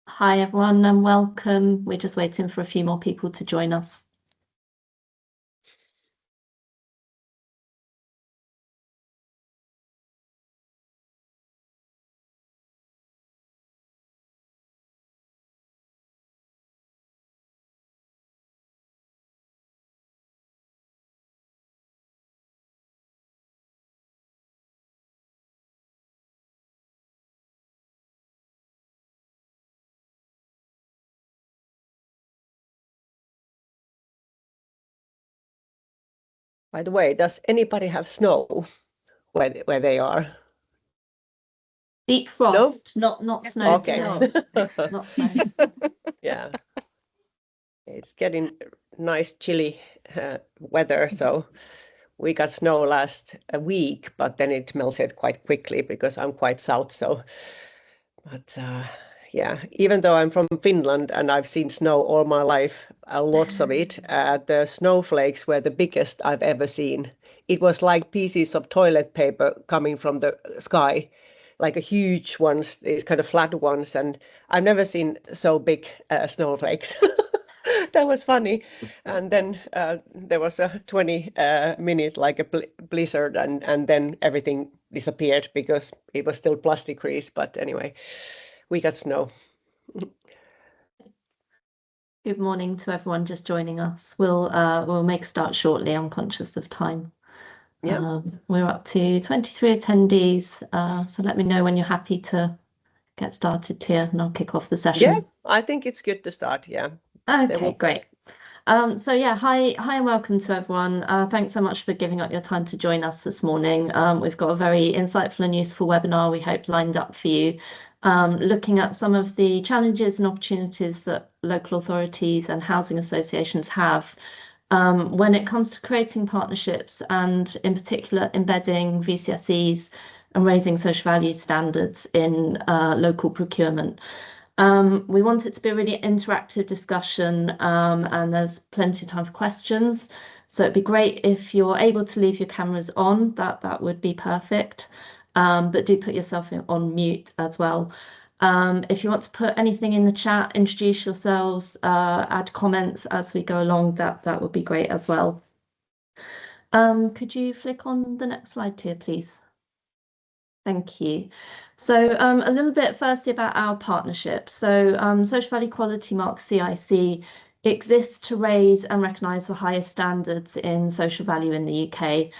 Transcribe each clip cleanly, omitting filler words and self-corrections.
Hi everyone and welcome. We're just waiting for a few more people to join us. By the way, does anybody have snow where they are? Deep frost, not snow Okay. today. Not snow. Yeah. It's getting nice chilly weather, so we got snow last week, but then it melted quite quickly because I'm quite south. But yeah, even though I'm from Finland and I've seen snow all my life, lots of it, the snowflakes were the biggest I've ever seen. It was like pieces of toilet paper coming from the sky, like a huge ones, these kind of flat ones, and I've never seen so big snowflakes. That was funny. And then there was a 20-minute like a blizzard, and then everything disappeared because it was still plus degrees. But anyway, we got snow. Good morning to everyone just joining us. We'll make a start shortly. I'm conscious of time. Yeah. We're up to 23 attendees, so let me know when you're happy to get started here and I'll kick off the session. Yeah, I think it's good to start. Yeah. Okay, great. So yeah, hi and welcome to everyone. Thanks so much for giving up your time to join us this morning. We've got a very insightful and useful webinar we hope lined up for you, looking at some of the challenges and opportunities that local authorities and housing associations have when it comes to creating partnerships and in particular embedding VCSEs and raising social value standards in local procurement. We want it to be a really interactive discussion and there's plenty of time for questions. So it'd be great if you're able to leave your cameras on, that would be perfect. But do put yourself on mute as well. If you want to put anything in the chat, introduce yourselves, add comments as we go along, that would be great as well. Could you flick on the next slide, Tia, please? Thank you. So a little bit firstly about our partnership. So Social Value Quality Mark CIC exists to raise and recognise the highest standards in social value in the UK.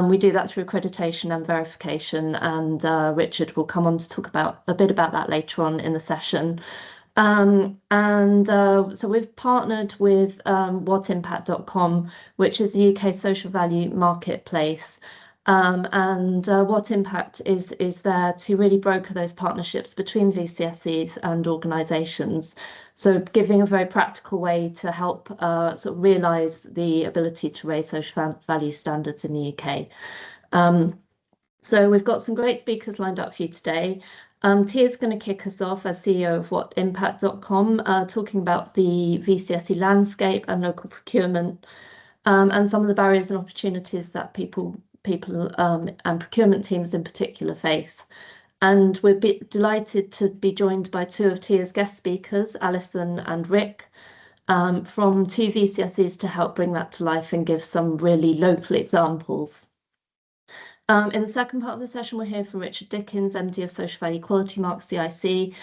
We do that through accreditation and verification, and Richard will come on to talk about a bit about that later on in the session. So we've partnered with whatimpact.com, which is the UK social value marketplace. whatimpact is there to really broker those partnerships between VCSEs and organisations. So giving a very practical way to help sort of realise the ability to raise social value standards in the UK. So we've got some great speakers lined up for you today. Tia's going to kick us off as CEO of whatimpact.com, talking about the VCSE landscape and local procurement, and some of the barriers and opportunities that people and procurement teams in particular face. And we're delighted to be joined by two of Tia's guest speakers, Alison and Rick, from two VCSEs to help bring that to life and give some really local examples. In the second part of the session, we'll hear from Richard Dickens, MD of Social Value Quality Mark CIC.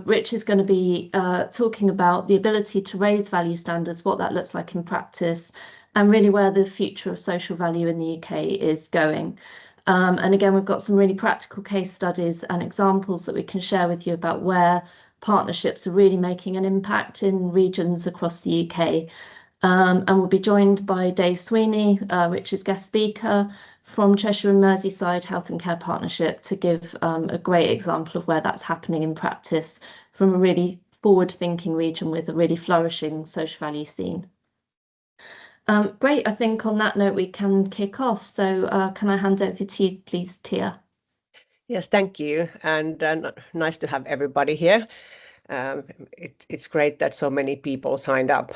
Rich is going to be talking about the ability to raise value standards, what that looks like in practice, and really where the future of social value in the UK is going. And again, we've got some really practical case studies and examples that we can share with you about where partnerships are really making an impact in regions across the UK. And we'll be joined by Dave Sweeney, Richard's guest speaker, from Cheshire and Merseyside Health and Care Partnership to give a great example of where that's happening in practice from a really forward-thinking region with a really flourishing social value scene. Great, I think on that note we can kick off. So can I hand over to you, please, Tia? Yes, thank you. And nice to have everybody here. It's great that so many people signed up.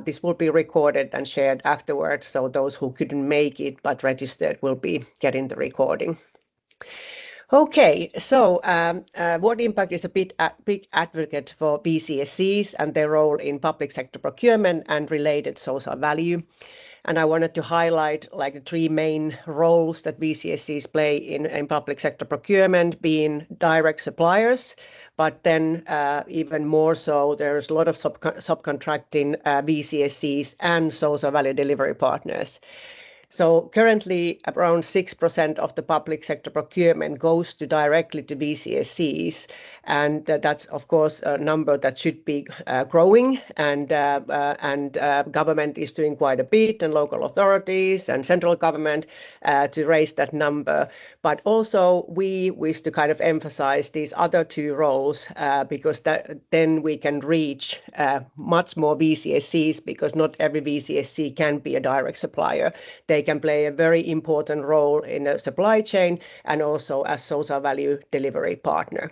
This will be recorded and shared afterwards, so those who couldn't make it but registered will be getting the recording. Okay, so What Impact is a big advocate for VCSEs and their role in public sector procurement and related social value. And I wanted to highlight like the three main roles that VCSEs play in public sector procurement, being direct suppliers, but then even more so, there's a lot of subcontracting VCSEs and social value delivery partners. So currently, around 6% of the public sector procurement goes directly to VCSEs, and that's of course a number that should be growing. And government is doing quite a bit, and local authorities and central government to raise that number. But also, we wish to kind of emphasize these other two roles because then we can reach much more VCSEs, because not every VCSE can be a direct supplier. They can play a very important role in a supply chain and also as social value delivery partner.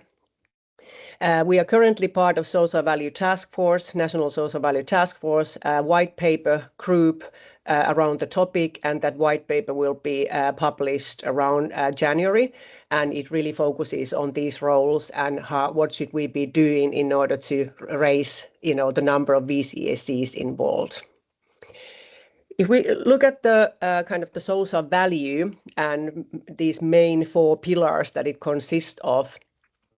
We are currently part of Social Value Task Force, National Social Value Task Force, white paper group around the topic, and that white paper will be published around January, and it really focuses on these roles and what should we be doing in order to raise, the number of VCSEs involved. If we look at the kind of the social value and these main four pillars that it consists of,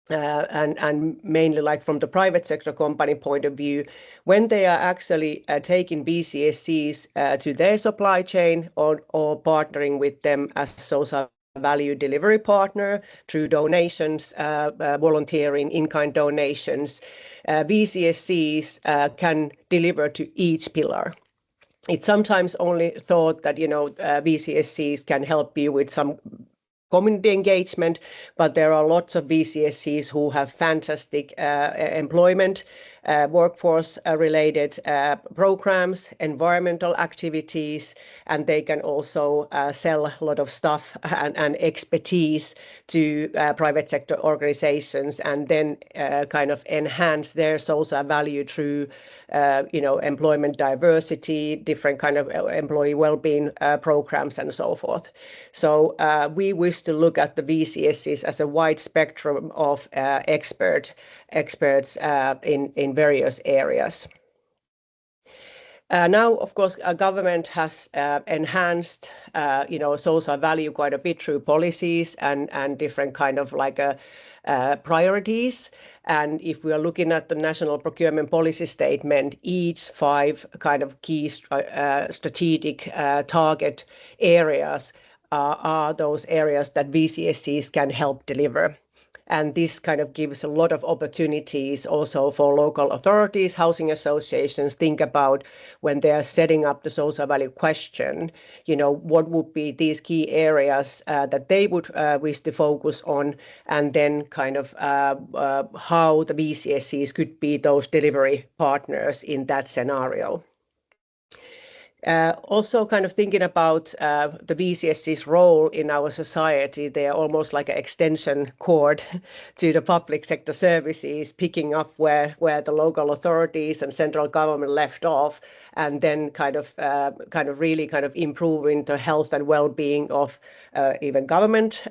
and mainly like from the private sector company point of view, when they are actually taking VCSEs to their supply chain or partnering with them as social value delivery partner through donations, volunteering, in-kind donations, VCSEs can deliver to each pillar. It's sometimes only thought that VCSEs can help you with some community engagement, but there are lots of VCSEs who have fantastic employment, workforce related programs, environmental activities, and they can also sell a lot of stuff and expertise to private sector organizations, and then kind of enhance their social value through employment diversity, different kind of employee well-being programs, and so forth. So we wish to look at the VCSEs as a wide spectrum of experts in various areas. Now, of course, government has enhanced, social value quite a bit through policies and different kind of like priorities. And if we are looking at the National Procurement Policy Statement, each 5 kind of key strategic target areas are those areas that VCSEs can help deliver. And this kind of gives a lot of opportunities also for local authorities, housing associations, think about when they are setting up the social value question, what would be these key areas that they would wish to focus on, and then kind of how the VCSEs could be those delivery partners in that scenario. Also kind of thinking about the VCSE's role in our society, they are almost like an extension cord to the public sector services, picking up where the local authorities and central government left off, and then kind of really kind of improving the health and well-being of even government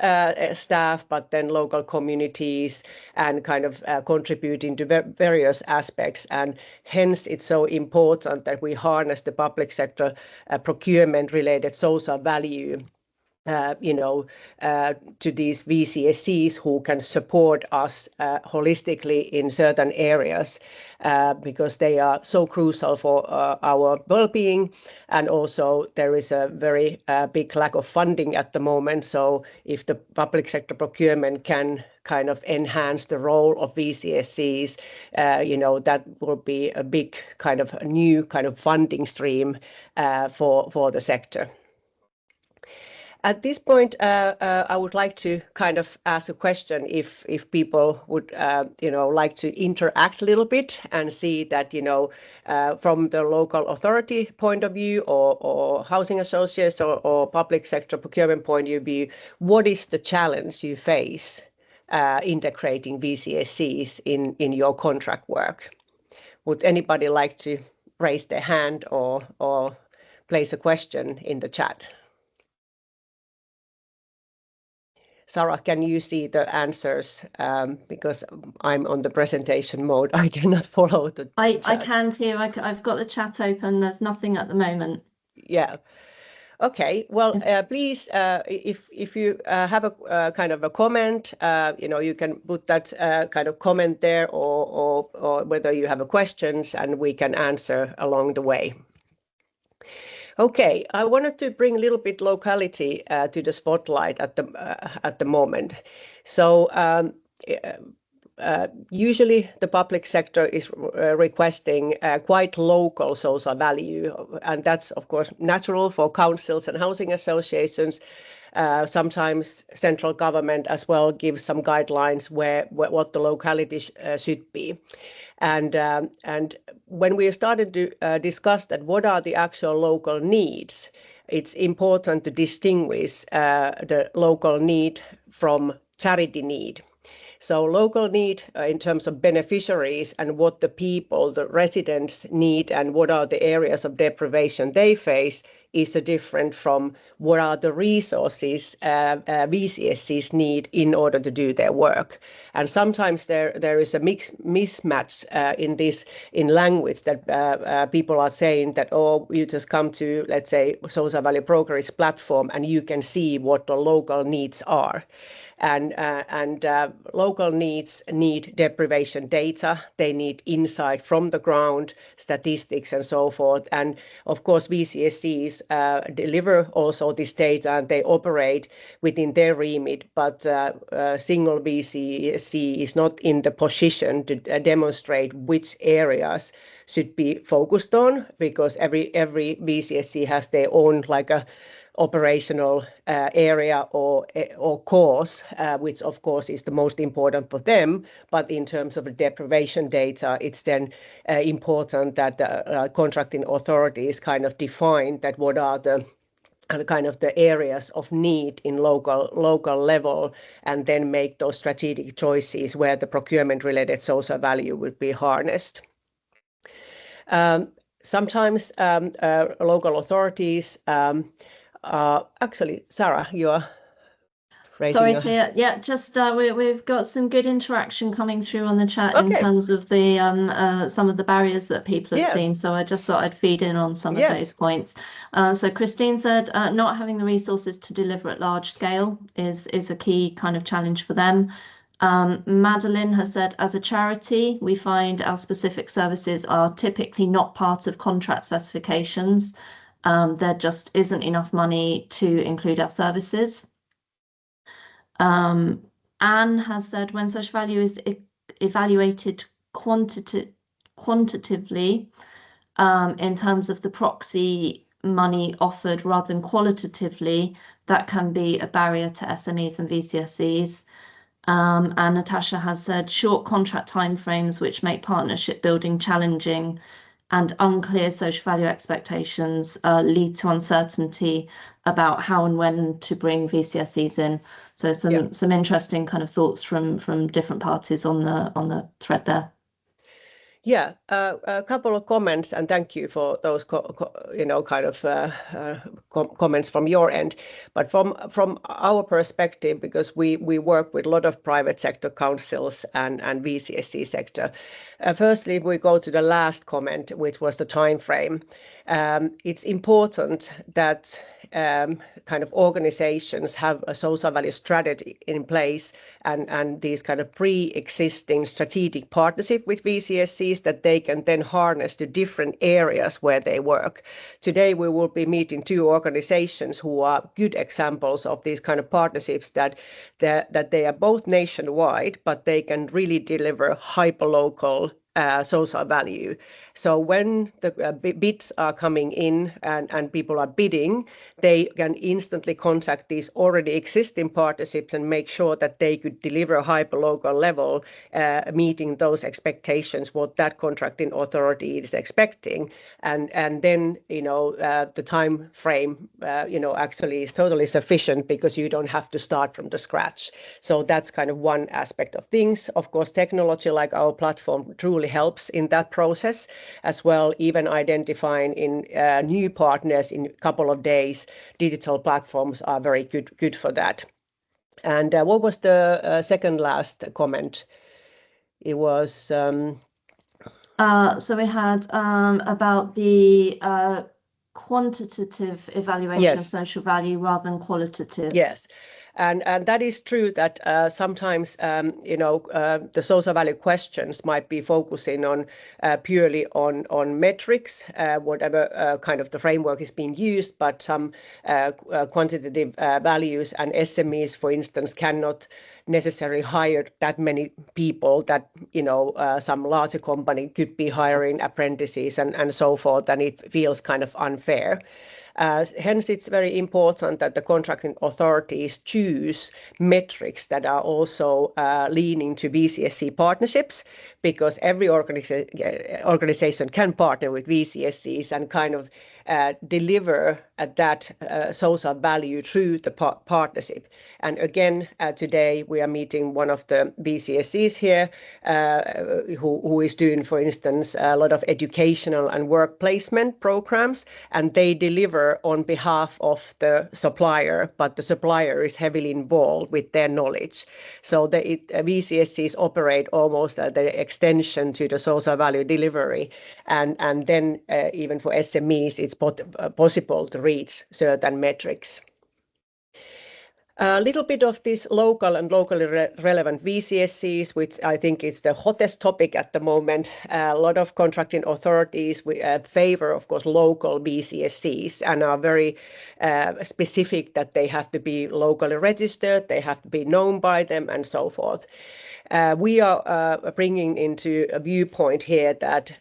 staff, but then local communities, and kind of contributing to various aspects. And hence it's so important that we harness the public sector procurement related social value to these VCSEs who can support us holistically in certain areas because they are so crucial for our well-being. And also there is a very big lack of funding at the moment. So if the public sector procurement can kind of enhance the role of VCSEs, that will be a big kind of new kind of funding stream for the sector. At this point, I would like to kind of ask a question if people would, like to interact a little bit and see that, from the local authority point of view or housing associates or public sector procurement point of view, what is the challenge you face integrating VCSEs in your contract work? Would anybody like to raise their hand or place a question in the chat? Sarah, can you see the answers? Because I'm on the presentation mode, I cannot follow the I chat. can see. I've got the chat open. There's nothing at the moment. Yeah. Okay. Well, please, if you have a kind of a comment, you can put that kind of comment there, or whether you have a questions, and we can answer along the way. Okay, I wanted to bring a little bit locality to the spotlight at the moment. So usually the public sector is requesting quite local social value, and that's of course natural for councils and housing associations. Sometimes central government as well gives some guidelines what the locality should be. And when we started to discuss that, what are the actual local needs, it's important to distinguish the local need from charity need. So local need in terms of beneficiaries and what the people, the residents need, and what are the areas of deprivation they face is different from what are the resources VCSEs need in order to do their work. And sometimes there is a mismatch in language that people are saying that, oh, you just come to, let's say, social value brokerage platform and you can see what the local needs are. And local needs need deprivation data. They need insight from the ground, statistics, and so forth. And of course, VCSEs deliver also this data, and they operate within their remit. But single VCSE is not in the position to demonstrate which areas should be focused on, because every VCSE has their own operational area or cause, which of course is the most important for them. But in terms of the deprivation data, it's then important that the contracting authorities kind of define that what are the kind of the areas of need in local level, and then make those strategic choices where the procurement related social value would be harnessed. Sometimes local authorities actually, Sarah, you're raising Sorry, Tia. Yeah, just we've got some good interaction coming through on the chat in terms of the some of the barriers that people have seen. So I just thought I'd feed in on some of those points. So Christine said not having the resources to deliver at large scale is a key kind of challenge for them. Madeline has said, as a charity, we find our specific services are typically not part of contract specifications. There just isn't enough money to include our services. Anne has said, when social value is evaluated quantitatively in terms of the proxy money offered rather than qualitatively, that can be a barrier to SMEs and VCSEs. And Natasha has said, short contract timeframes which make partnership building challenging and unclear social value expectations lead to uncertainty about how and when to bring VCSEs in. So some interesting kind of thoughts from different parties on the thread there. Yeah, a couple of comments, and thank you for those comments from your end. But from our perspective, because we work with a lot of private sector councils and VCSE sector. Firstly, if we go to the last comment, which was the time frame, it's important that kind of organizations have a social value strategy in place and these kind of pre-existing strategic partnership with VCSEs that they can then harness to different areas where they work. Today we will be meeting two organizations who are good examples of these kind of partnerships that they are both nationwide, but they can really deliver hyperlocal social value. So when the bids are coming in and people are bidding, they can instantly contact these already existing partnerships and make sure that they could deliver a hyperlocal level, meeting those expectations, what that contracting authority is expecting. And then, the time frame, actually is totally sufficient because you don't have to start from the scratch. So that's kind of one aspect of things. Of course, technology like our platform truly helps in that process as well, even identifying in new partners in a couple of days. Digital platforms are very good for that. And what was the second last comment? It was So we had about the quantitative evaluation of yes. social value rather than qualitative. Yes, and that is true that sometimes the social value questions might be focusing on purely on metrics, whatever kind of the framework is being used, but some quantitative values and SMEs, for instance, cannot necessarily hire that many people that some larger company could be hiring apprentices and so forth, and it feels kind of unfair. Hence, it's very important that the contracting authorities choose metrics that are also leaning to VCSE partnerships, because every organization can partner with VCSEs and kind of deliver that social value through the partnership. And again, today we are meeting one of the VCSEs here who is doing, for instance, a lot of educational and work placement programs, and they deliver on behalf of the supplier, but the supplier is heavily involved with their knowledge. So the VCSEs operate almost as the extension to the social value delivery, and then even for SMEs, it's possible to reach certain metrics. A little bit of this local and locally relevant VCSEs, which I think is the hottest topic at the moment. A lot of contracting authorities favor, of course, local VCSEs and are very specific that they have to be locally registered, they have to be known by them, and so forth. We are bringing into a viewpoint here that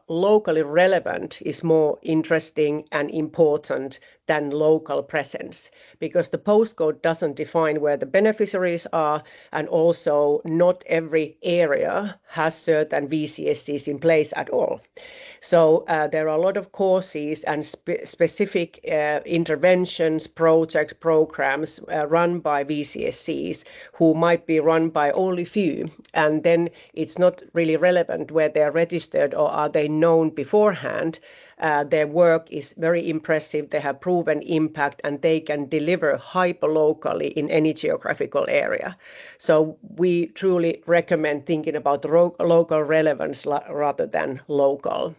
locally relevant is more interesting and important than local presence, because the postcode doesn't define where the beneficiaries are, and also not every area has certain VCSEs in place at all. So there are a lot of courses and specific interventions, project programs run by VCSEs who might be run by only few, and then it's not really relevant where they're registered or are they known beforehand. Their work is very impressive, they have proven impact, and they can deliver hyper-locally in any geographical area. So we truly recommend thinking about local relevance rather than local.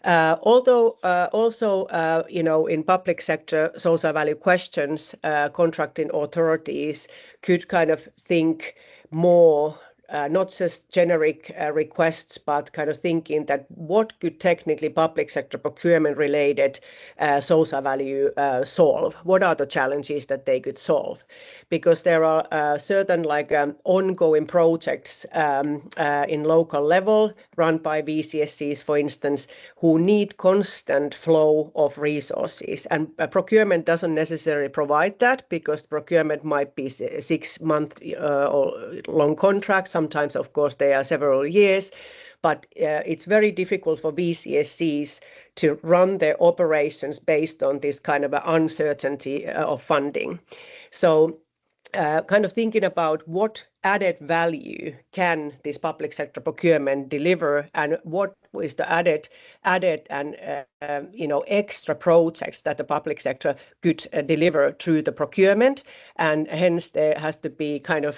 Although also, in public sector social value questions, contracting authorities could kind of think more, not just generic requests, but kind of thinking that what could technically public sector procurement related social value solve? What are the challenges that they could solve? Because there are certain ongoing projects in local level run by VCSEs, for instance, who need constant flow of resources. And procurement doesn't necessarily provide that, because procurement might be 6-month long contracts. Sometimes, of course, they are several years. But it's very difficult for VCSEs to run their operations based on this kind of uncertainty of funding. So kind of thinking about what added value can this public sector procurement deliver, and what is the added and extra projects that the public sector could deliver through the procurement. And hence there has to be kind of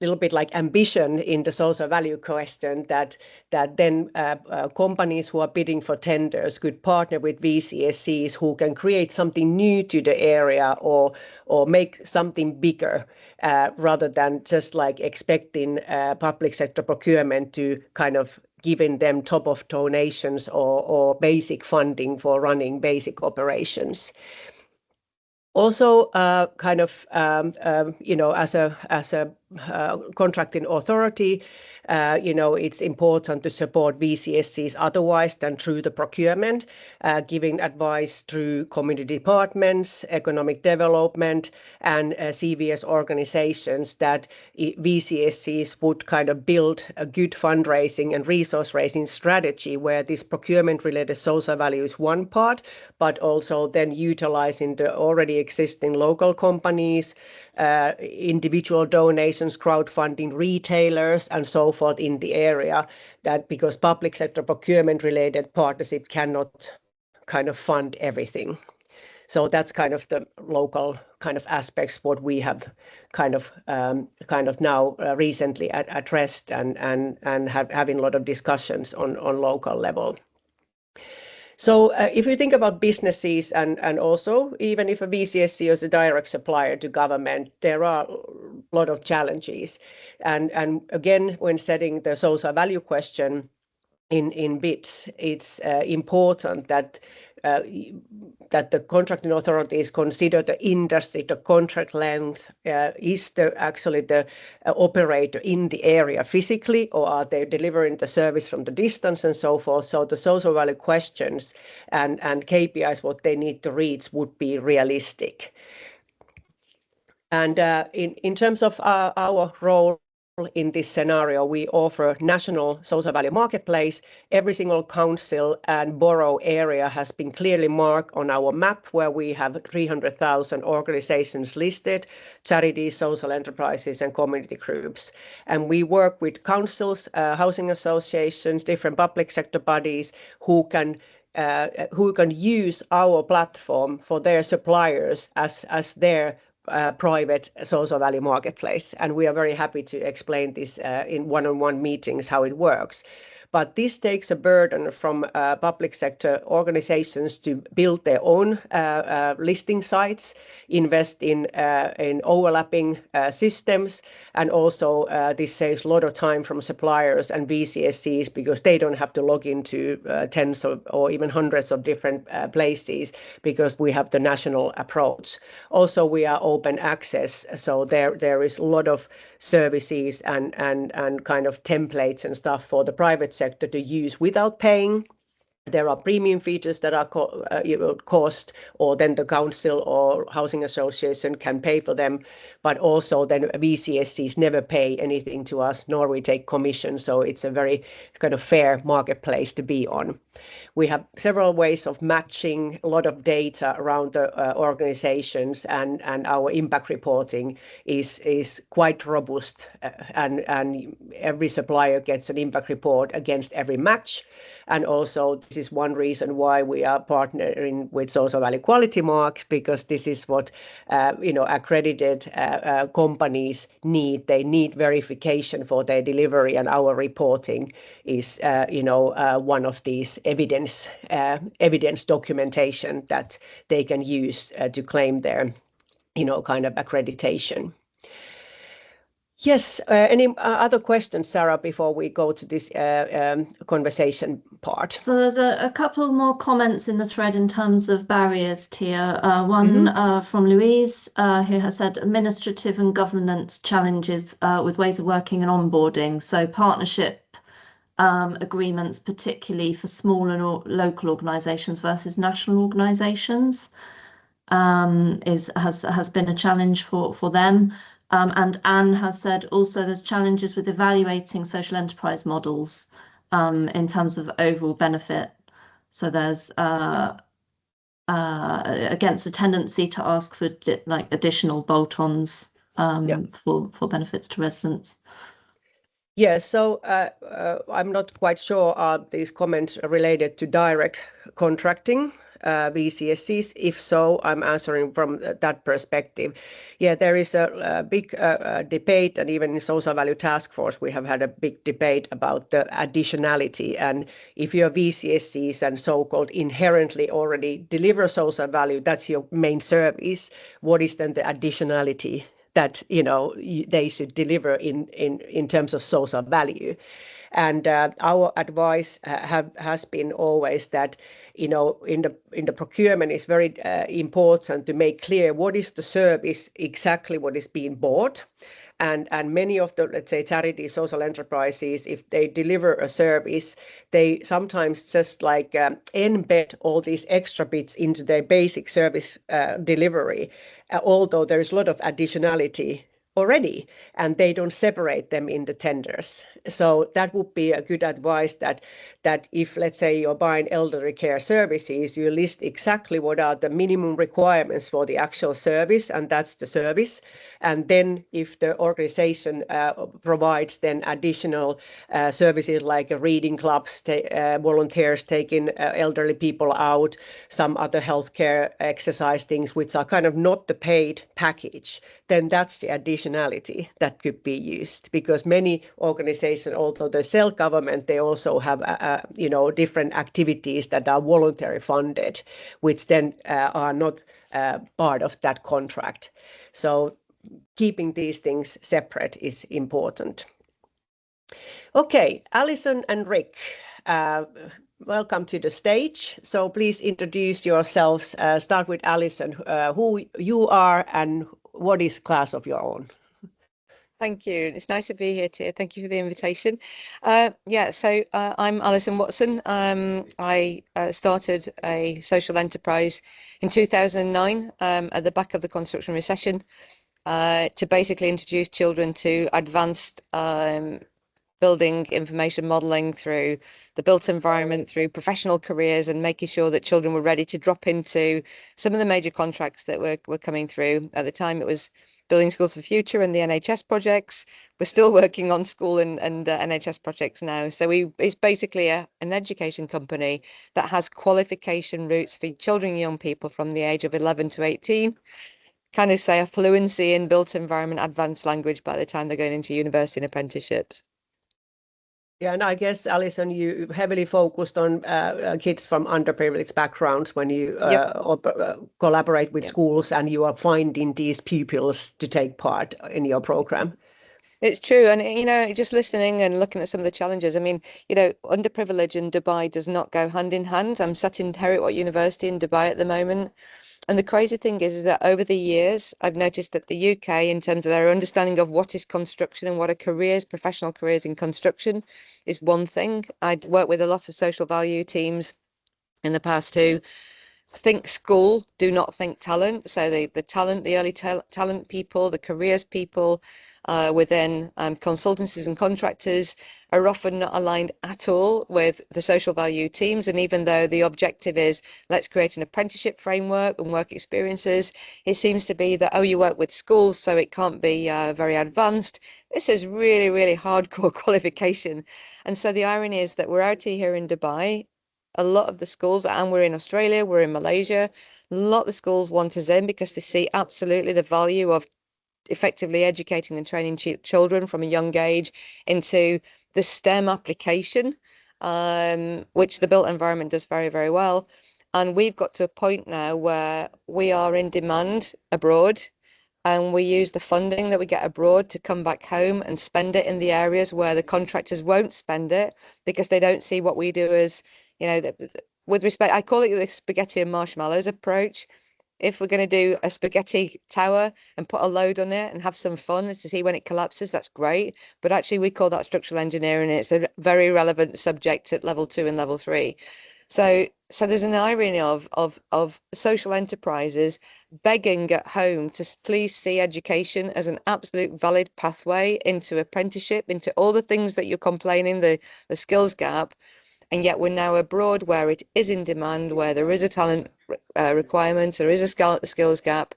little bit like ambition in the social value question, that then companies who are bidding for tenders could partner with VCSEs who can create something new to the area or make something bigger, rather than just like expecting public sector procurement to kind of giving them top of donations or basic funding for running basic operations. Also, kind of, as a contracting authority, it's important to support VCSEs otherwise than through the procurement, giving advice through community departments, economic development, and CVS organizations, that VCSEs would kind of build a good fundraising and resource raising strategy where this procurement related social value is one part, but also then utilizing the already existing local companies, individual donations, crowdfunding, retailers, and so forth in the area, that because public sector procurement related partnership cannot kind of fund everything. So that's kind of the local kind of aspects what we have kind of now recently addressed and having a lot of discussions on local level. So if you think about businesses and also even if a VCSE is a direct supplier to government, there are a lot of challenges. And again, when setting the social value question in bids, it's important that the contracting authorities consider the industry, the contract length, is there actually the operator in the area physically, or are they delivering the service from the distance and so forth. So the social value questions and KPIs, what they need to reach would be realistic. And in terms of our role in this scenario, we offer national social value marketplace. Every single council and borough area has been clearly marked on our map, where we have 300,000 organizations listed, charities, social enterprises, and community groups. And we work with councils, housing associations, different public sector bodies who can use our platform for their suppliers as their private social value marketplace. And we are very happy to explain this in one-on-one meetings, how it works. But this takes a burden from public sector organizations to build their own listing sites, invest in overlapping systems, and also this saves a lot of time from suppliers and VCSEs because they don't have to log into tens of or even hundreds of different places because we have the national approach. Also, we are open access, so there is a lot of services and kind of templates and stuff for the private sector to use without paying. There are premium features that are cost, or then the council or housing association can pay for them, but also then VCSEs never pay anything to us, nor we take commission. So it's a very kind of fair marketplace to be on. We have several ways of matching a lot of data around the organizations, and our impact reporting is quite robust, and every supplier gets an impact report against every match. And also this is one reason why we are partnering with Social Value Quality Mark, because this is what accredited companies need. They need verification for their delivery, and our reporting is one of these evidence documentation that they can use to claim their kind of accreditation. Yes, any other questions, Sarah, before we go to this conversation part? So there's a couple more comments in the thread in terms of barriers, Tia. One from Louise, who has said administrative and governance challenges with ways of working and onboarding. So partnership agreements, particularly for small and local organisations versus national organisations, has been a challenge for them. And Anne has said also there's challenges with evaluating social enterprise models in terms of overall benefit. So there's against a tendency to ask for additional bolt-ons for benefits to residents. Yeah, so I'm not quite sure are these comments related to direct contracting VCSEs. If so, I'm answering from that perspective. Yeah, there is a big debate, and even in Social Value Task Force, we have had a big debate about the additionality. And if your VCSEs and so-called inherently already deliver social value, that's your main service, what is then the additionality that they should deliver in terms of social value? And our advice has been always that in the procurement is very important to make clear what is the service, exactly what is being bought. And many of the, let's say, charities, social enterprises, if they deliver a service, they sometimes just embed all these extra bits into their basic service delivery, although there is a lot of additionality already, and they don't separate them in the tenders. So that would be a good advice, that that if, let's say, you're buying elderly care services, you list exactly what are the minimum requirements for the actual service, and that's the service. And then if the organization provides then additional services like reading clubs, volunteers taking elderly people out, some other healthcare exercise things, which are kind of not the paid package, then that's the additionality that could be used. Because many organizations, although they sell government, they also have different activities that are voluntary funded, which then are not part of that contract. So keeping these things separate is important. Okay, Alison and Rick, welcome to the stage. So please introduce yourselves. Start with Alison, who you are and what is class of your own. Thank you. It's nice to be here, Tia. Thank you for the invitation. So I'm Alison Watson. I started a social enterprise in 2009 at the back of the construction recession to basically introduce children to advanced building information modeling through the built environment, through professional careers, and making sure that children were ready to drop into some of the major contracts that were coming through. At the time, it was Building Schools for the Future and the NHS projects. We're still working on school and NHS projects now. So it's basically an education company that has qualification routes for children and young people from the age of 11 to 18. Kind of say a fluency in built environment, advanced language by the time they're going into university and apprenticeships. Yeah, and I guess, Alison, you heavily focused on kids from underprivileged backgrounds when you collaborate with schools, and you are finding these pupils to take part in your program. It's true. And, just listening and looking at some of the challenges, I mean, underprivileged and Dubai does not go hand in hand. I'm sat in Heriot University in Dubai at the moment. And the crazy thing is that over the years, I've noticed that the UK, in terms of their understanding of what is construction and what are careers, professional careers in construction, is one thing. I'd worked with a lot of social value teams in the past who think school, do not think talent. So the talent, the early talent people, the careers people within consultancies and contractors are often not aligned at all with the social value teams. And even though the objective is let's create an apprenticeship framework and work experiences, it seems to be that, oh, you work with schools, so it can't be very advanced. This is really, really hardcore qualification. And so the irony is that we're out here in Dubai. A lot of the schools, and we're in Australia, we're in Malaysia, a lot of the schools want us in because they see absolutely the value of effectively educating and training children from a young age into the STEM application, which the built environment does very, very well. And we've got to a point now where we are in demand abroad, and we use the funding that we get abroad to come back home and spend it in the areas where the contractors won't spend it because they don't see what we do as, with respect, I call it the spaghetti and marshmallows approach. If we're going to do a spaghetti tower and put a load on it and have some fun to see when it collapses, that's great. But actually, we call that structural engineering, and it's a very relevant subject at level 2 and level 3. So there's an irony of social enterprises begging at home to please see education as an absolute valid pathway into apprenticeship, into all the things that you're complaining, the skills gap. And yet we're now abroad where it is in demand, where there is a talent requirement, there is a skills gap.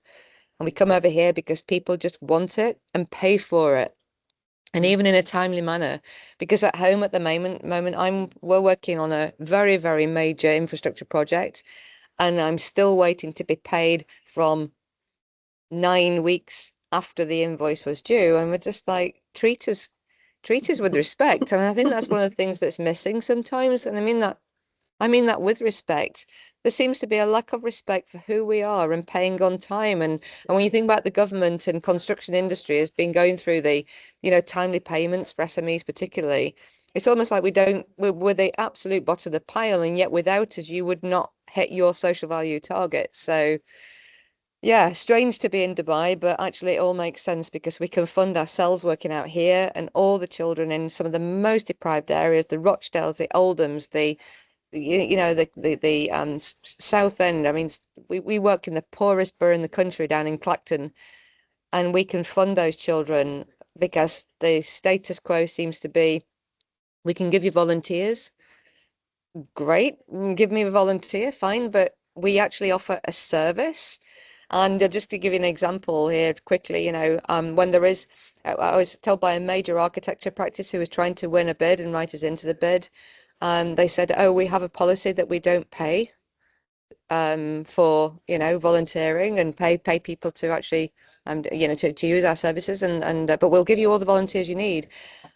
And we come over here because people just want it and pay for it. And even in a timely manner, because at home at the moment we're working on a very, very major infrastructure project, and I'm still waiting to be paid from 9 weeks after the invoice was due. And we're just like, treat us with respect. And I think that's one of the things that's missing sometimes. And I mean that with respect. There seems to be a lack of respect for who we are and paying on time. And when you think about the government and construction industry has been going through the, timely payments for SMEs particularly, it's almost like we're the absolute bottom of the pile, and yet without us, you would not hit your social value targets. So yeah, strange to be in Dubai, but actually it all makes sense because we can fund ourselves working out here, and all the children in some of the most deprived areas, the Rochdales, the Oldhams, the South End. I mean, we work in the poorest borough in the country down in Clacton, and we can fund those children because the status quo seems to be we can give you volunteers, great, give me a volunteer, fine, but we actually offer a service. And just to give you an example here quickly, when there is, I was told by a major architecture practice who was trying to win a bid and write us into the bid, they said, oh, we have a policy that we don't pay for, volunteering and pay people to actually, to use our services, but we'll give you all the volunteers you need.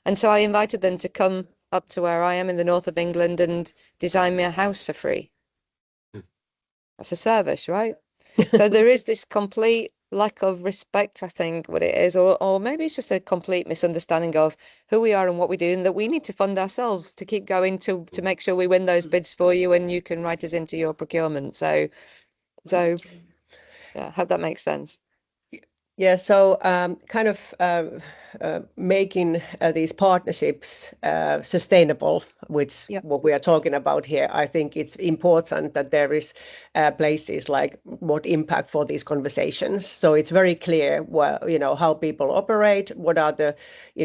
And so I invited them to come up to where I am in the north of England and design me a house for free. That's a service, right? So there is this complete lack of respect, I think, what it is, or maybe it's just a complete misunderstanding of who we are and what we do, and that we need to fund ourselves to keep going to make sure we win those bids for you, and you can write us into your procurement. So yeah, I hope that makes sense. Yeah, so kind of making these partnerships sustainable, which what we are talking about here. I think it's important that there is places like what impact for these conversations. So it's very clear, how people operate, what are the,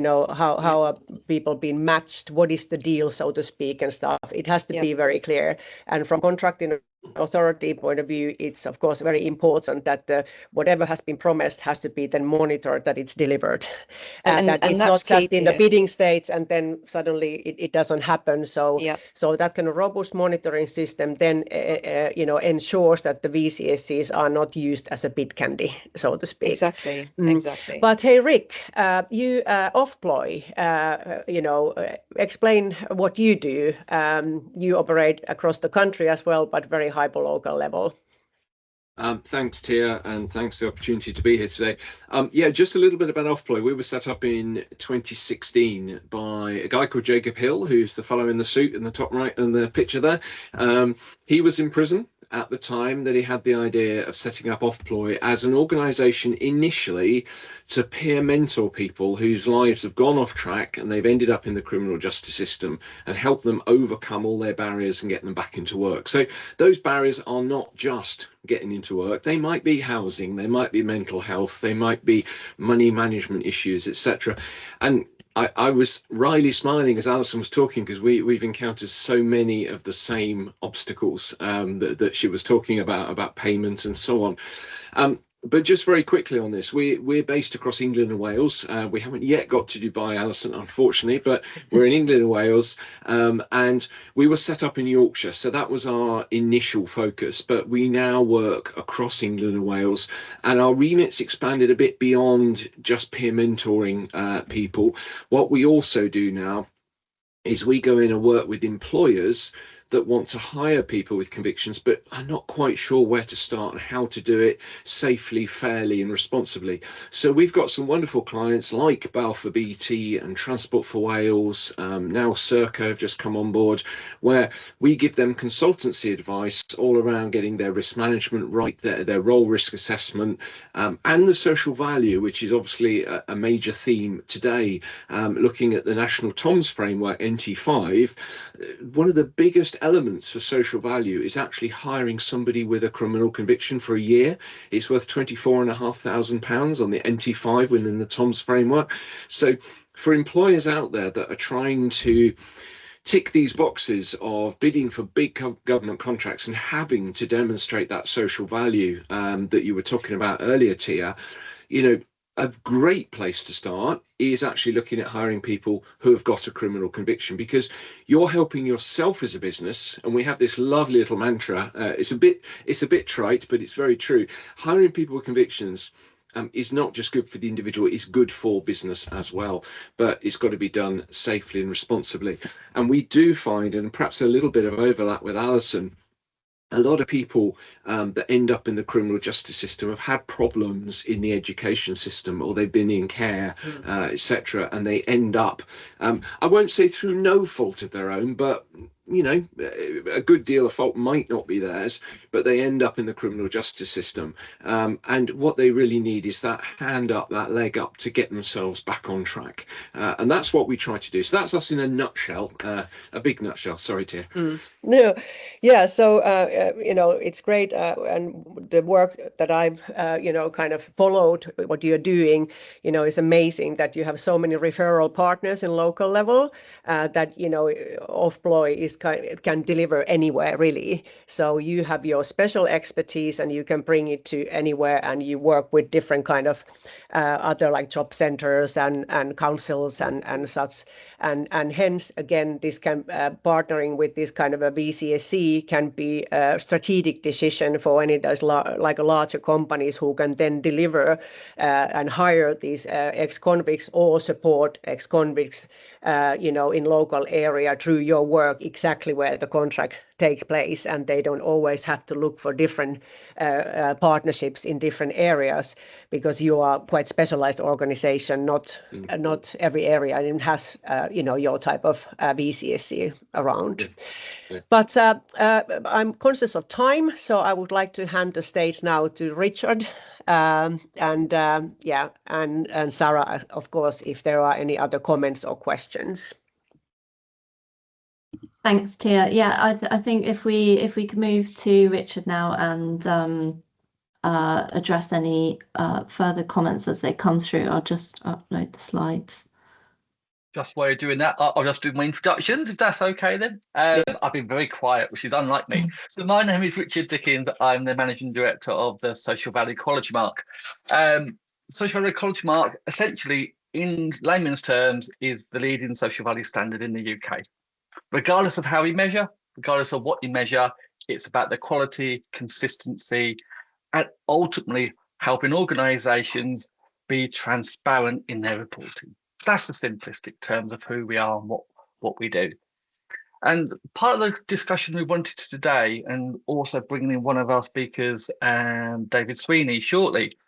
how are people being matched, what is the deal, so to speak, and stuff. It has to be very clear. And from contracting authority point of view, it's of course very important that whatever has been promised has to be then monitored, that it's delivered, and that it's not just in the bidding stage and then suddenly it doesn't happen. So that kind of robust monitoring system then ensures that the VCSEs are not used as a bid candy, so to speak. Exactly. But hey, Rick, you Offploy, explain what you do. You operate across the country as well, but very hyper-local level. Thanks, Tia, and thanks for the opportunity to be here today. Just a little bit about Offploy. We were set up in 2016 by a guy called Jacob Hill, who's the fellow in the suit in the top right in the picture there. He was in prison at the time that he had the idea of setting up Offploy as an organization initially to peer mentor people whose lives have gone off track and they've ended up in the criminal justice system, and help them overcome all their barriers and get them back into work. So those barriers are not just getting into work. They might be housing, they might be mental health, they might be money management issues, etc. And I was wryly smiling as Alison was talking, because we've encountered so many of the same obstacles that she was talking about payment and so on. But just very quickly on this, we're based across England and Wales. We haven't yet got to Dubai, Alison, unfortunately, but we're in England and Wales, and we were set up in Yorkshire. So that was our initial focus, but we now work across England and Wales, and our remit's expanded a bit beyond just peer mentoring people. What we also do now is we go in and work with employers that want to hire people with convictions but are not quite sure where to start and how to do it safely, fairly and responsibly. So we've got some wonderful clients like Balfour BT and Transport for Wales, now Serco have just come on board, where we give them consultancy advice all around getting their risk management right, their role risk assessment, and the social value, which is obviously a major theme today. Looking at the National TOMS framework, NT5, one of the biggest elements for social value is actually hiring somebody with a criminal conviction for a year. It's worth £24,500 on the NT5 within the TOMS framework. So for employers out there that are trying to tick these boxes of bidding for big government contracts and having to demonstrate that social value that you were talking about earlier, Tia, a great place to start is actually looking at hiring people who have got a criminal conviction, because you're helping yourself as a business. And we have this lovely little mantra. It's a bit trite, but it's very true. Hiring people with convictions is not just good for the individual, it's good for business as well, but it's got to be done safely and responsibly. And we do find, and perhaps a little bit of overlap with Alison, a lot of people that end up in the criminal justice system have had problems in the education system, or they've been in care, etc. And they end up, I won't say through no fault of their own, but a good deal of fault might not be theirs, but they end up in the criminal justice system. And what they really need is that hand up, that leg up to get themselves back on track. And that's what we try to do. So that's us in a nutshell, a big nutshell. Sorry, Tia. No, yeah. So it's great, and the work that I've kind of followed what you're doing, is amazing. That you have so many referral partners in local level, that Offploy can deliver anywhere really. So you have your special expertise, and you can bring it to anywhere, and you work with different kind of other like job centers and councils and such, and hence again this can partnering with this kind of a VCSE can be a strategic decision for any of those larger companies who can then deliver and hire these ex-convicts or support ex-convicts in local area through your work exactly where the contract takes place, and they don't always have to look for different partnerships in different areas, because you are quite specialized organization. Not every area even has your type of VCSE around. But I'm conscious of time, so I would like to hand the stage now to Richard, and Sarah, of course, if there are any other comments or questions. Thanks, Tia. Yeah, I think if we could move to Richard now and address any further comments as they come through. I'll just upload the slides. Just while you're doing that, I'll just do my introductions, if that's okay then. I've been very quiet, which is unlike me. So my name is Richard Dickens. I'm the Managing Director of the Social Value Quality Mark. Social Value Quality Mark, essentially, in layman's terms, is the leading social value standard in the UK. Regardless of how you measure, regardless of what you measure, it's about the quality, consistency, and ultimately helping organisations be transparent in their reporting. That's the simplistic terms of who we are and what we do. And part of the discussion we wanted today, and also bringing in one of our speakers, David Sweeney, shortly,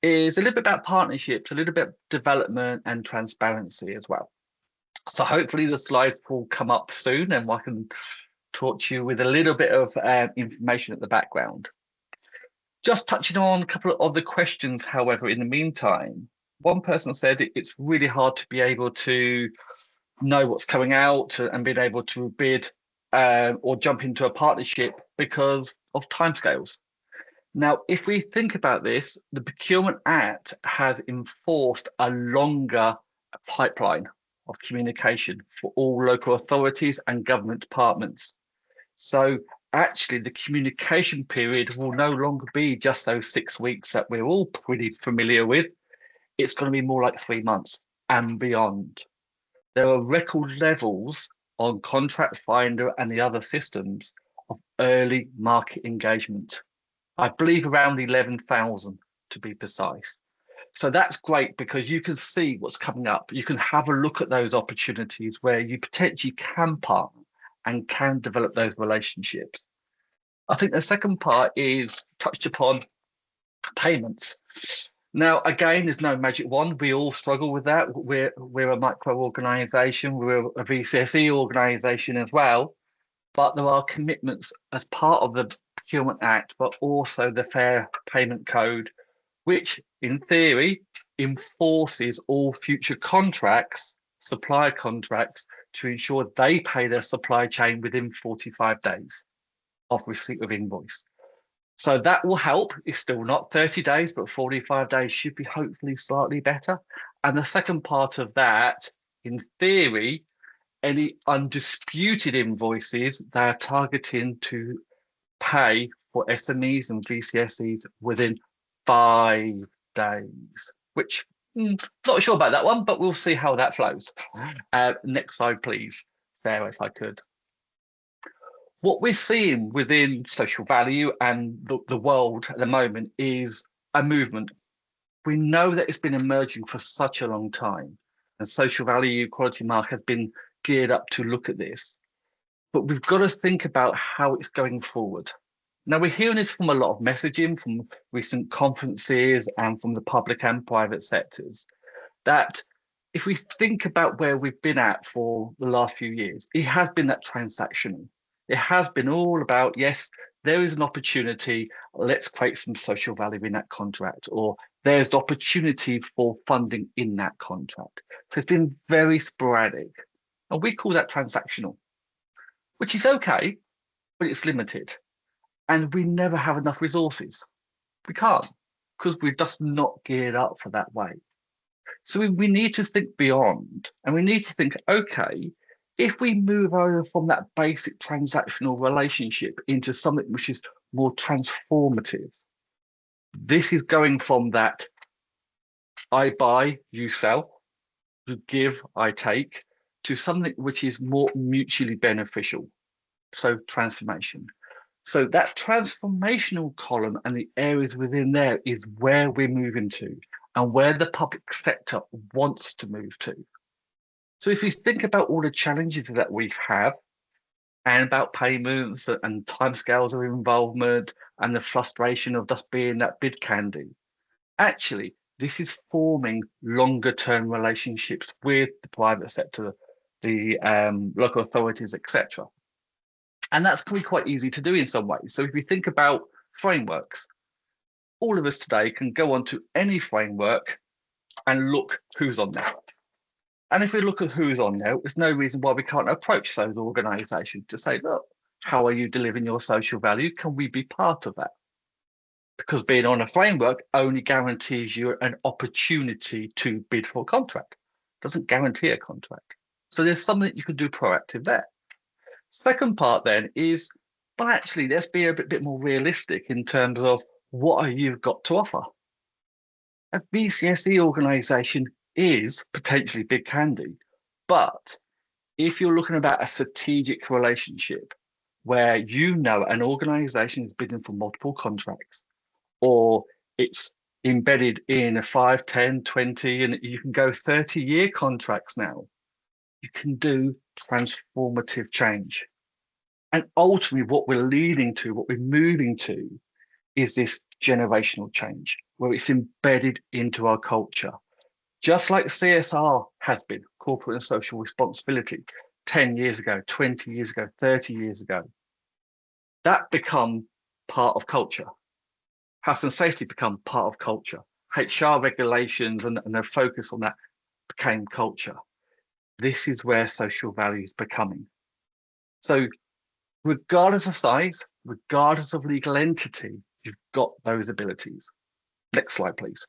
is a little bit about partnerships, a little bit development and transparency as well. So hopefully the slides will come up soon and I can talk to you with a little bit of information at the background. Just touching on a couple of the questions, however, in the meantime, one person said it's really hard to be able to know what's coming out and being able to bid or jump into a partnership because of timescales. Now, if we think about this, the Procurement Act has enforced a longer pipeline of communication for all local authorities and government departments. So actually the communication period will no longer be just those 6 weeks that we're all pretty familiar with. It's going to be more like 3 months and beyond. There are record levels on Contract Finder and the other systems of early market engagement. I believe around 11,000 to be precise. So that's great because you can see what's coming up. You can have a look at those opportunities where you potentially can partner and can develop those relationships. I think the second part is touched upon payments. Now, again, there's no magic wand. We all struggle with that. We're a micro organisation. We're a VCSE organisation as well. But there are commitments as part of the Procurement Act, but also the Fair Payment Code, which in theory enforces all future contracts, supplier contracts, to ensure they pay their supply chain within 45 days of receipt of invoice. So that will help. It's still not 30 days, but 45 days should be hopefully slightly better. And the second part of that, in theory, any undisputed invoices they are targeting to pay for SMEs and VCSEs within 5 days, which not sure about that one, but we'll see how that flows. Next slide, please, Sarah, if I could. What we're seeing within social value and the world at the moment is a movement. We know that it's been emerging for such a long time, and social value quality mark have been geared up to look at this. But we've got to think about how it's going forward. Now, we're hearing this from a lot of messaging from recent conferences and from the public and private sectors, that if we think about where we've been at for the last few years, it has been that transactional. It has been all about, yes, there is an opportunity, let's create some social value in that contract, or there's the opportunity for funding in that contract. So it's been very sporadic. And we call that transactional, which is okay, but it's limited. And we never have enough resources. We can't, because we're just not geared up for that way. So we need to think beyond, and we need to think, okay, if we move over from that basic transactional relationship into something which is more transformative, this is going from that I buy, you sell, you give, I take, to something which is more mutually beneficial. So transformation. So that transformational column and the areas within there is where we're moving to and where the public sector wants to move to. So if you think about all the challenges that we have and about payments and timescales of involvement and the frustration of just being that bid candy, actually, this is forming longer term relationships with the private sector, the local authorities, etc. And that's going to be quite easy to do in some ways. So if you think about frameworks, all of us today can go onto any framework and look who's on there. And if we look at who's on there, there's no reason why we can't approach those organisations to say, look, how are you delivering your social value? Can we be part of that? Because being on a framework only guarantees you an opportunity to bid for a contract. Doesn't guarantee a contract. So there's something that you can do proactive there. Second part then is, well, actually, let's be a bit more realistic in terms of what have you got to offer. A VCSE organisation is potentially big candy, but if you're looking about a strategic relationship where you know an organisation is bidding for multiple contracts, or it's embedded in a 5, 10, 20, and you can go 30-year contracts now, you can do transformative change. And ultimately what we're leading to, what we're moving to, is this generational change where it's embedded into our culture. Just like CSR has been, corporate and social responsibility, 10 years ago, 20 years ago, 30 years ago, that become part of culture. Health and safety become part of culture. HR regulations and their focus on that became culture. This is where social value is becoming. So regardless of size, regardless of legal entity, you've got those abilities. Next slide, please.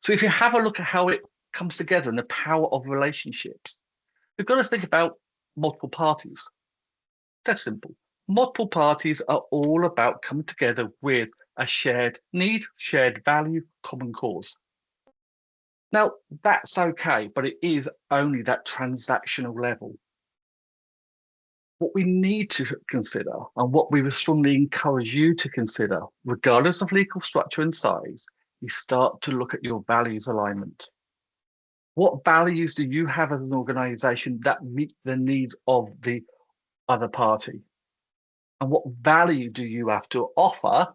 So if you have a look at how it comes together and the power of relationships, we've got to think about multiple parties. That's simple. Multiple parties are all about coming together with a shared need, shared value, common cause. Now, that's okay, but it is only that transactional level. What we need to consider, and what we would strongly encourage you to consider, regardless of legal structure and size, is start to look at your values alignment. What values do you have as an organisation that meet the needs of the other party? And what value do you have to offer,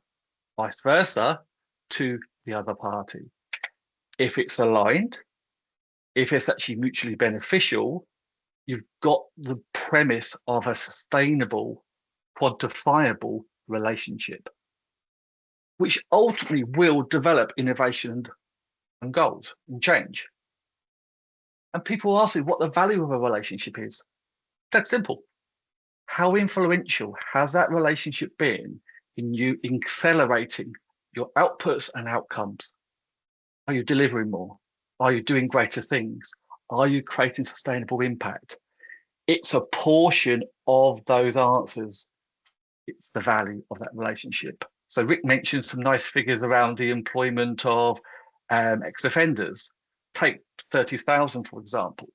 vice versa, to the other party? If it's aligned, if it's actually mutually beneficial, you've got the premise of a sustainable, quantifiable relationship, which ultimately will develop innovation and goals and change. And people ask me what the value of a relationship is. That's simple. How influential has that relationship been in you accelerating your outputs and outcomes? Are you delivering more? Are you doing greater things? Are you creating sustainable impact? It's a portion of those answers. It's the value of that relationship. So Rick mentioned some nice figures around the employment of ex-offenders. Take 30,000, for example.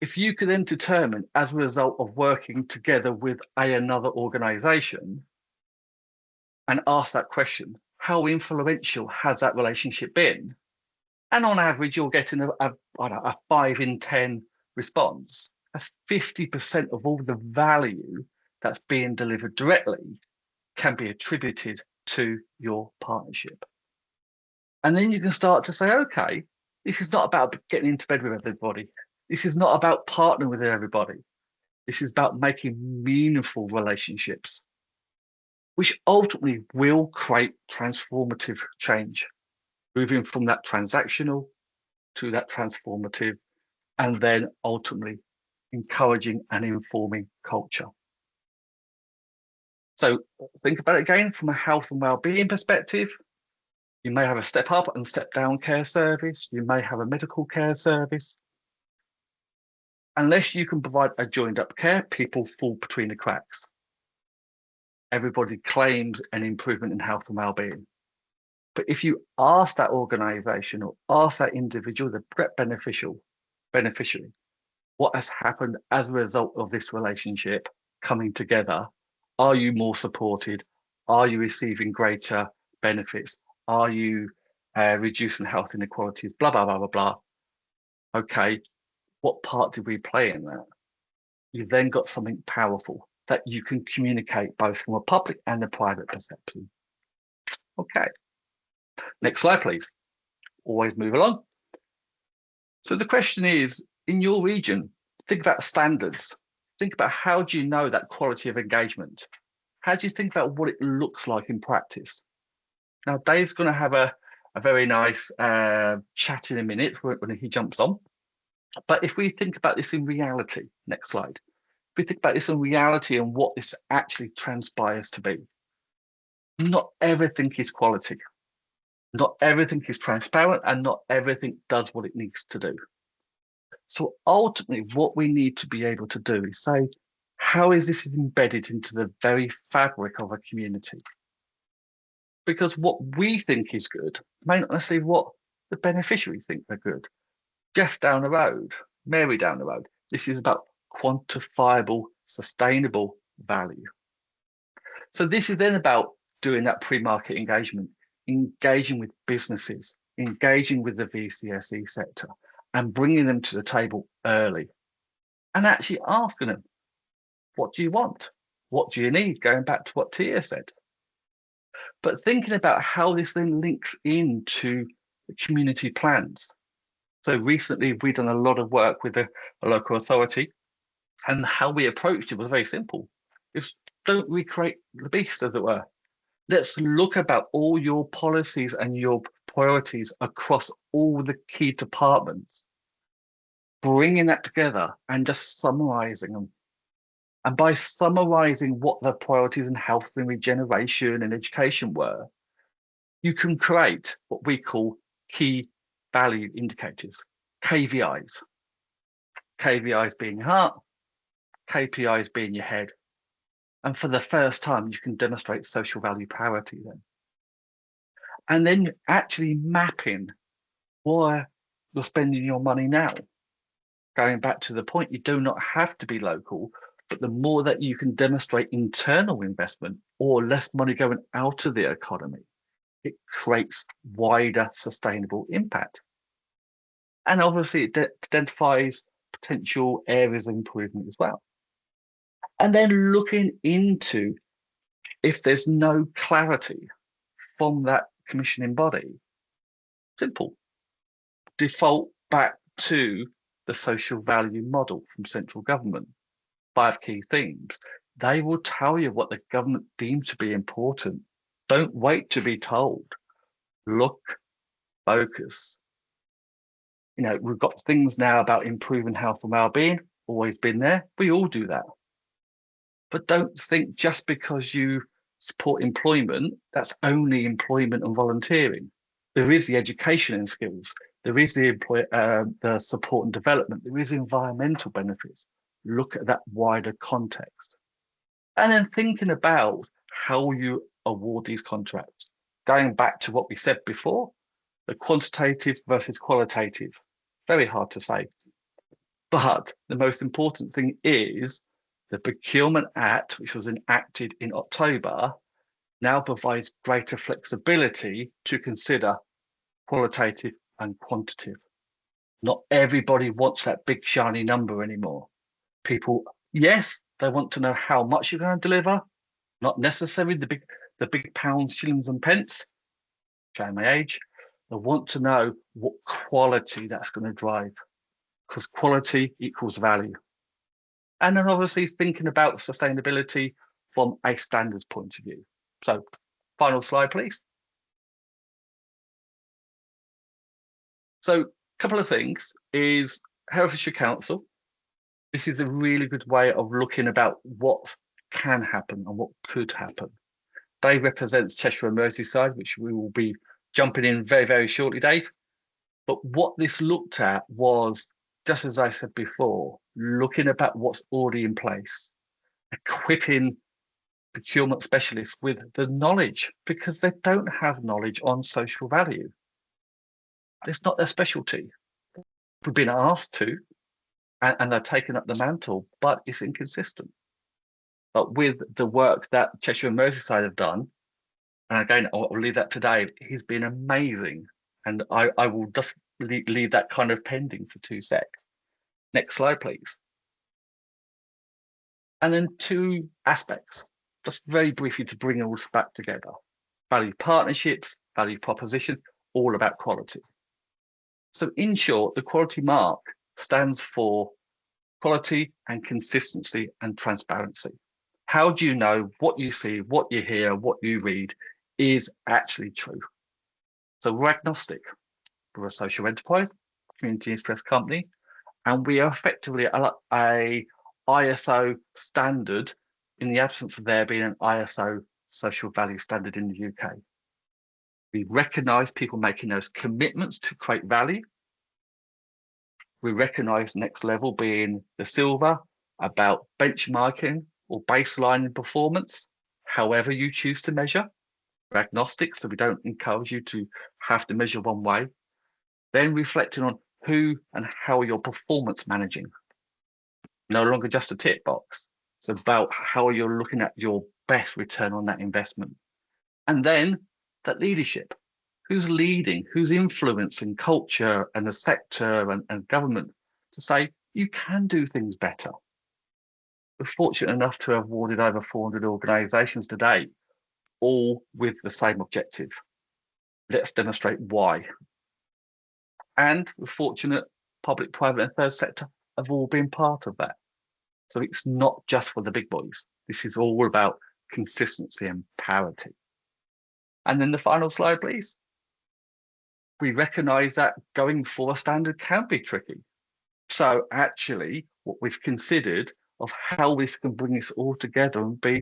If you could then determine, as a result of working together with another organisation, and ask that question, how influential has that relationship been? And on average, you're getting a 5 in 10 response. That's 50% of all the value that's being delivered directly can be attributed to your partnership. And then you can start to say, okay, this is not about getting into bed with everybody. This is not about partnering with everybody. This is about making meaningful relationships. which ultimately will create transformative change, moving from that transactional to that transformative, and then ultimately encouraging and informing culture. So think about it again from a health and well-being perspective. You may have a step up and step down care service. You may have a medical care service. Unless you can provide a joined up care, people fall between the cracks. Everybody claims an improvement in health and well-being. But if you ask that organization or ask that individual, the beneficiary, what has happened as a result of this relationship coming together? Are you more supported? Are you receiving greater benefits? Are you reducing health inequalities? Blah, blah, blah, blah, blah. Okay, what part did we play in that? You've then got something powerful that you can communicate both from a public and a private perception. Okay, next slide, please. Always move along. So the question is, in your region, think about standards. Think about how do you know that quality of engagement? How do you think about what it looks like in practice? Now, Dave's going to have a very nice chat in a minute when he jumps on. But if we think about this in reality, next slide. If we think about this in reality and what this actually transpires to be, not everything is quality. Not everything is transparent, and not everything does what it needs to do. So ultimately, what we need to be able to do is say, how is this embedded into the very fabric of a community? Because what we think is good may not necessarily what the beneficiaries think they're good. Jeff down the road, Mary down the road, this is about quantifiable, sustainable value. So this is then about doing that pre-market engagement, engaging with businesses, engaging with the VCSE sector, and bringing them to the table early, and actually asking them, what do you want? What do you need? Going back to what Tia said. But thinking about how this then links into the community plans. So recently we've done a lot of work with a local authority, and how we approached it was very simple. It's don't recreate the beast, as it were. Let's look about all your policies and your priorities across all the key departments, bringing that together and just summarizing them. And by summarizing what the priorities in health and regeneration and education were, you can create what we call key value indicators, KVIs. KVIs being your heart, KPIs being your head. And for the first time, you can demonstrate social value parity then. And then actually mapping where you're spending your money now. Going back to the point, you do not have to be local, but the more that you can demonstrate internal investment or less money going out of the economy, it creates wider sustainable impact. And obviously it identifies potential areas of improvement as well. And then looking into if there's no clarity from that commissioning body, simple, default back to the social value model from central government. 5 key themes. They will tell you what the government deems to be important. Don't wait to be told. Look, focus. You know, we've got things now about improving health and well-being, always been there. We all do that. But don't think just because you support employment, that's only employment and volunteering. There is the education and skills. There is the support and development. There is environmental benefits. Look at that wider context. And then thinking about how you award these contracts. Going back to what we said before, the quantitative versus qualitative. Very hard to say. But the most important thing is the Procurement Act, which was enacted in October, now provides greater flexibility to consider qualitative and quantitative. Not everybody wants that big shiny number anymore. People, yes, they want to know how much you're going to deliver, not necessarily the big pounds, shillings and pence, showing my age. They want to know what quality that's going to drive, because quality equals value. And then obviously thinking about sustainability from a standards point of view. So final slide, please. So a couple of things is Herefordshire Council. This is a really good way of looking about what can happen and what could happen. Dave represents Cheshire and Merseyside, which we will be jumping in very, very shortly, Dave. But what this looked at was, just as I said before, looking about what's already in place, equipping procurement specialists with the knowledge, because they don't have knowledge on social value. It's not their specialty. We've been asked to, and they're taking up the mantle, but it's inconsistent. But with the work that Cheshire and Merseyside have done, and again, I'll leave that to Dave, he's been amazing. And I will just leave that kind of pending for 2 secs. Next slide, please. And then 2 aspects, just very briefly to bring it all back together. Value partnerships, value proposition, all about quality. So in short, the quality mark stands for quality and consistency and transparency. How do you know what you see, what you hear, what you read is actually true? So we're agnostic. We're a social enterprise, community interest company, and we are effectively a ISO standard in the absence of there being an ISO social value standard in the UK. We recognise people making those commitments to create value. We recognise next level being the silver, about benchmarking or baselining performance, however you choose to measure. We're agnostic, so we don't encourage you to have to measure one way. Then reflecting on who and how you're performance managing. No longer just a tick box. It's about how you're looking at your best return on that investment. And then that leadership. Who's leading, who's influencing culture and the sector and government to say, you can do things better. We're fortunate enough to have awarded over 400 organisations today, all with the same objective. Let's demonstrate why. And we're fortunate public, private and third sector have all been part of that. So it's not just for the big boys. This is all about consistency and parity. And then the final slide, please. We recognise that going for a standard can be tricky. So actually, what we've considered of how this can bring this all together and be a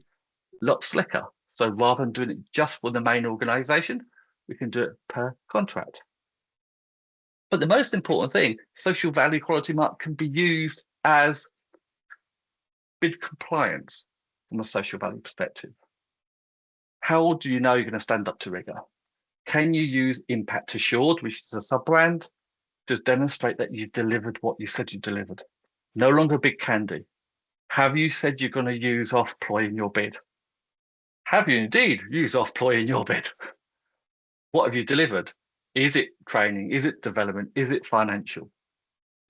lot slicker. So rather than doing it just for the main organisation, we can do it per contract. But the most important thing, social value quality mark can be used as bid compliance from a social value perspective. How do you know you're going to stand up to rigor? Can you use Impact Assured, which is a sub-brand, to demonstrate that you delivered what you said you delivered? No longer big candy. Have you said you're going to use off-ploy in your bid? Have you indeed used off-ploy in your bid? What have you delivered? Is it training? Is it development? Is it financial?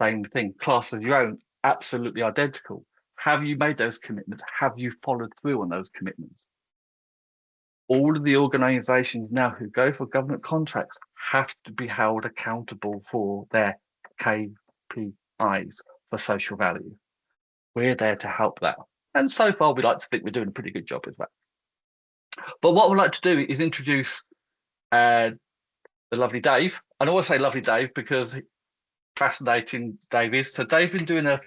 Same thing, class of your own, absolutely identical. Have you made those commitments? Have you followed through on those commitments? All of the organisations now who go for government contracts have to be held accountable for their KPIs for social value. We're there to help that. And so far, we like to think we're doing a pretty good job with that. But what we'd like to do is introduce the lovely Dave. And I always say lovely Dave because fascinating Dave is. So Dave's been doing an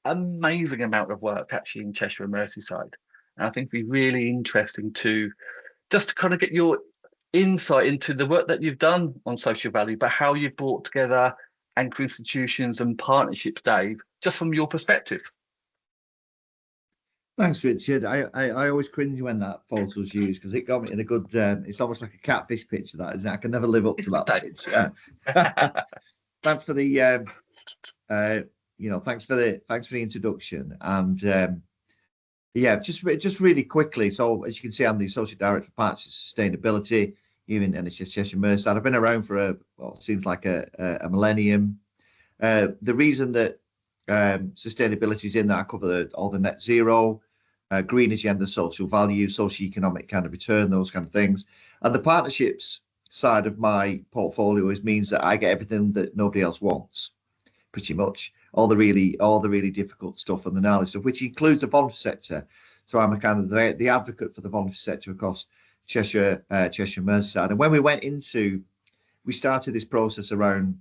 amazing amount of work actually in Cheshire and Merseyside. And I think it'd be really interesting to just kind of get your insight into the work that you've done on social value, but how you've brought together anchor institutions and partnerships, Dave, just from your perspective. Thanks, Richard. I always cringe when that photo's used because it got me in a good. It's almost like a catfish picture, that isn't it? I can never live up to that picture. Thanks for the, thanks for the introduction. And yeah, just really quickly. So as you can see, I'm the Associate Director for Partnerships Sustainability here in NHS Cheshire Merseyside. I've been around for seems like a millennium. The reason that sustainability is in that, I cover all the net zero, green agenda, social value, socio-economic kind of return, those kind of things. And the partnerships side of my portfolio means that I get everything that nobody else wants, pretty much. All the really difficult stuff and the gnarly stuff, which includes the voluntary sector. So I'm a kind of the advocate for the voluntary sector across Cheshire, Merseyside. And when we started this process around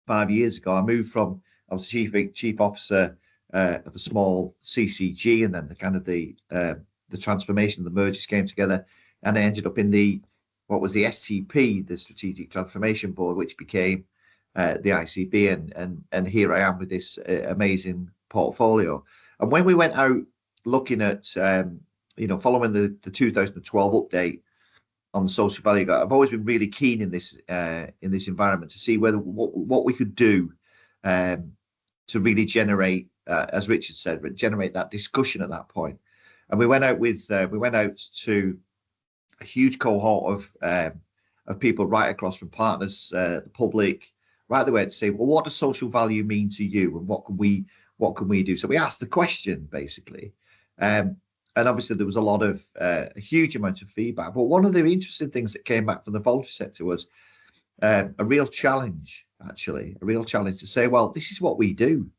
5 years ago. I moved from, I was chief officer of a small CCG, and then the transformation, the mergers came together, and I ended up in what was the STP, the Strategic Transformation Board, which became the ICB, and here I am with this amazing portfolio. And when we went out looking at, following the 2012 update on the social value, I've always been really keen in this environment to see what we could do to really generate, as Richard said, generate that discussion at that point. And we went out to a huge cohort of people right across from partners, the public, right the way to say, well, what does social value mean to you, and what can we do? So we asked the question basically. And obviously there was a huge amount of feedback. But one of the interesting things that came back from the voluntary sector was a real challenge to say, well, this is what we do.